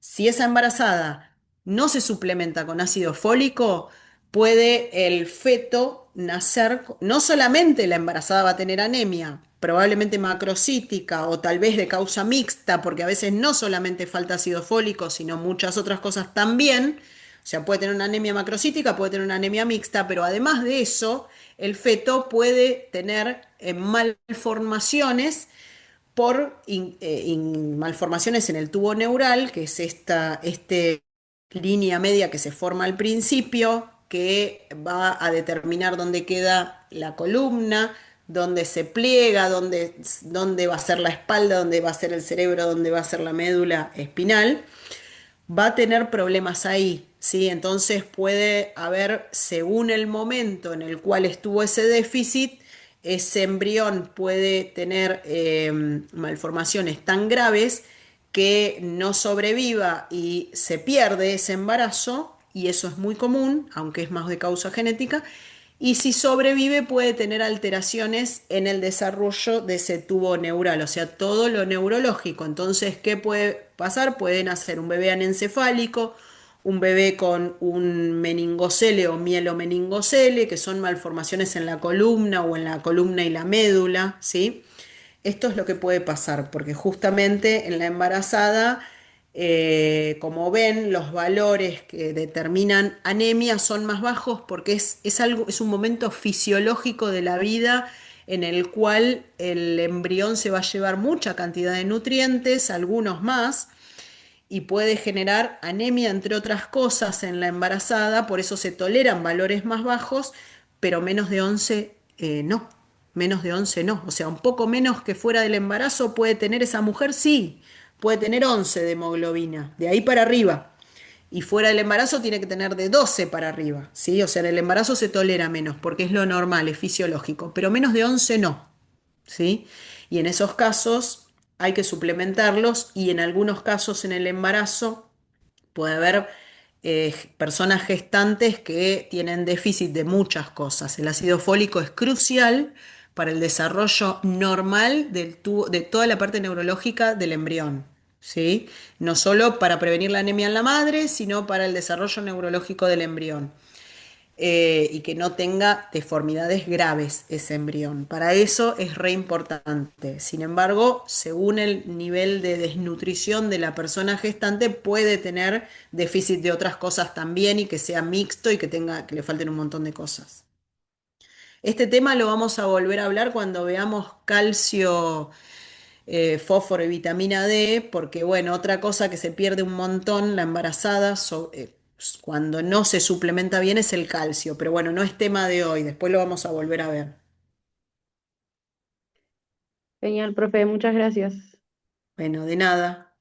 si esa embarazada no se suplementa con ácido fólico, puede el feto nacer, no solamente la embarazada va a tener anemia, probablemente macrocítica o tal vez de causa mixta, porque a veces no solamente falta ácido fólico, sino muchas otras cosas también. O sea, puede tener una anemia macrocítica, puede tener una anemia mixta, pero además de eso, el feto puede tener malformaciones malformaciones en el tubo neural, que es esta línea media que se forma al principio, que va a determinar dónde queda la columna, dónde se pliega, dónde va a ser la espalda, dónde va a ser el cerebro, dónde va a ser la médula espinal, va a tener problemas ahí, ¿sí? Entonces puede haber, según el momento en el cual estuvo ese déficit, ese embrión puede tener malformaciones tan graves que no sobreviva y se pierde ese embarazo, y eso es muy común, aunque es más de causa genética, y si sobrevive puede tener alteraciones en el desarrollo de ese tubo neural, o sea, todo lo neurológico. Entonces, ¿qué puede pasar? Pueden hacer un bebé anencefálico, un bebé con un meningocele o mielomeningocele, que son malformaciones en la columna o en la columna y la médula, ¿sí? Esto es lo que puede pasar, porque justamente en la embarazada, como ven, los valores que determinan anemia son más bajos porque es un momento fisiológico de la vida en el cual el embrión se va a llevar mucha cantidad de nutrientes, algunos más, y puede generar anemia, entre otras cosas, en la embarazada, por eso se toleran valores más bajos, pero menos de 11 no, menos de 11 no, o sea, un poco menos que fuera del embarazo puede tener esa mujer, sí, puede tener 11 de hemoglobina, de ahí para arriba. Y fuera del embarazo tiene que tener de 12 para arriba, ¿sí? O sea, en el embarazo se tolera menos, porque es lo normal, es fisiológico, pero menos de 11 no. ¿Sí? Y en esos casos hay que suplementarlos y en algunos casos en el embarazo puede haber personas gestantes que tienen déficit de muchas cosas. El ácido fólico es crucial para el desarrollo normal de toda la parte neurológica del embrión. ¿Sí? No solo para prevenir la anemia en la madre, sino para el desarrollo neurológico del embrión, y que no tenga deformidades graves ese embrión. Para eso es re importante. Sin embargo, según el nivel de desnutrición de la persona gestante, puede tener déficit de otras cosas también y que sea mixto y que le falten un montón de cosas. Este tema lo vamos a volver a hablar cuando veamos calcio, fósforo y vitamina D, porque bueno, otra cosa que se pierde un montón la embarazada cuando no se suplementa bien es el calcio, pero bueno, no es tema de hoy, después lo vamos a volver a ver. genial, profe, muchas gracias. Bueno, de nada.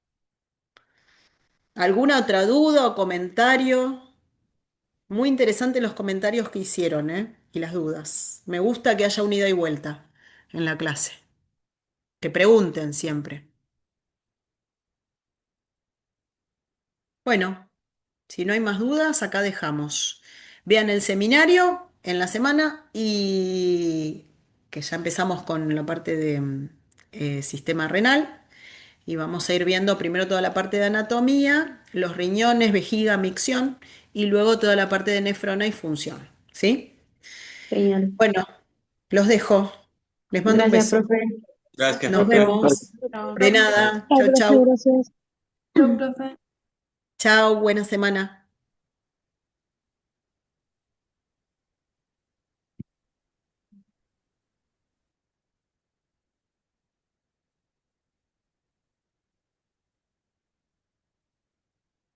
¿Alguna otra duda o comentario? Muy interesante los comentarios que hicieron, ¿eh? Y las dudas. Me gusta que haya un ida y vuelta en la clase. Que pregunten siempre. Bueno. Si no hay más dudas, acá dejamos. Vean el seminario en la semana y que ya empezamos con la parte de sistema renal y vamos a ir viendo primero toda la parte de anatomía, los riñones, vejiga, micción y luego toda la parte de nefrona y función. ¿Sí? Genial. Bueno, los dejo. Les mando un Gracias, beso. profe. Gracias, Nos profe. vemos. Chao. De nada. Chao, Chau, profe, chau. gracias. Chao, profe. Chau, buena semana.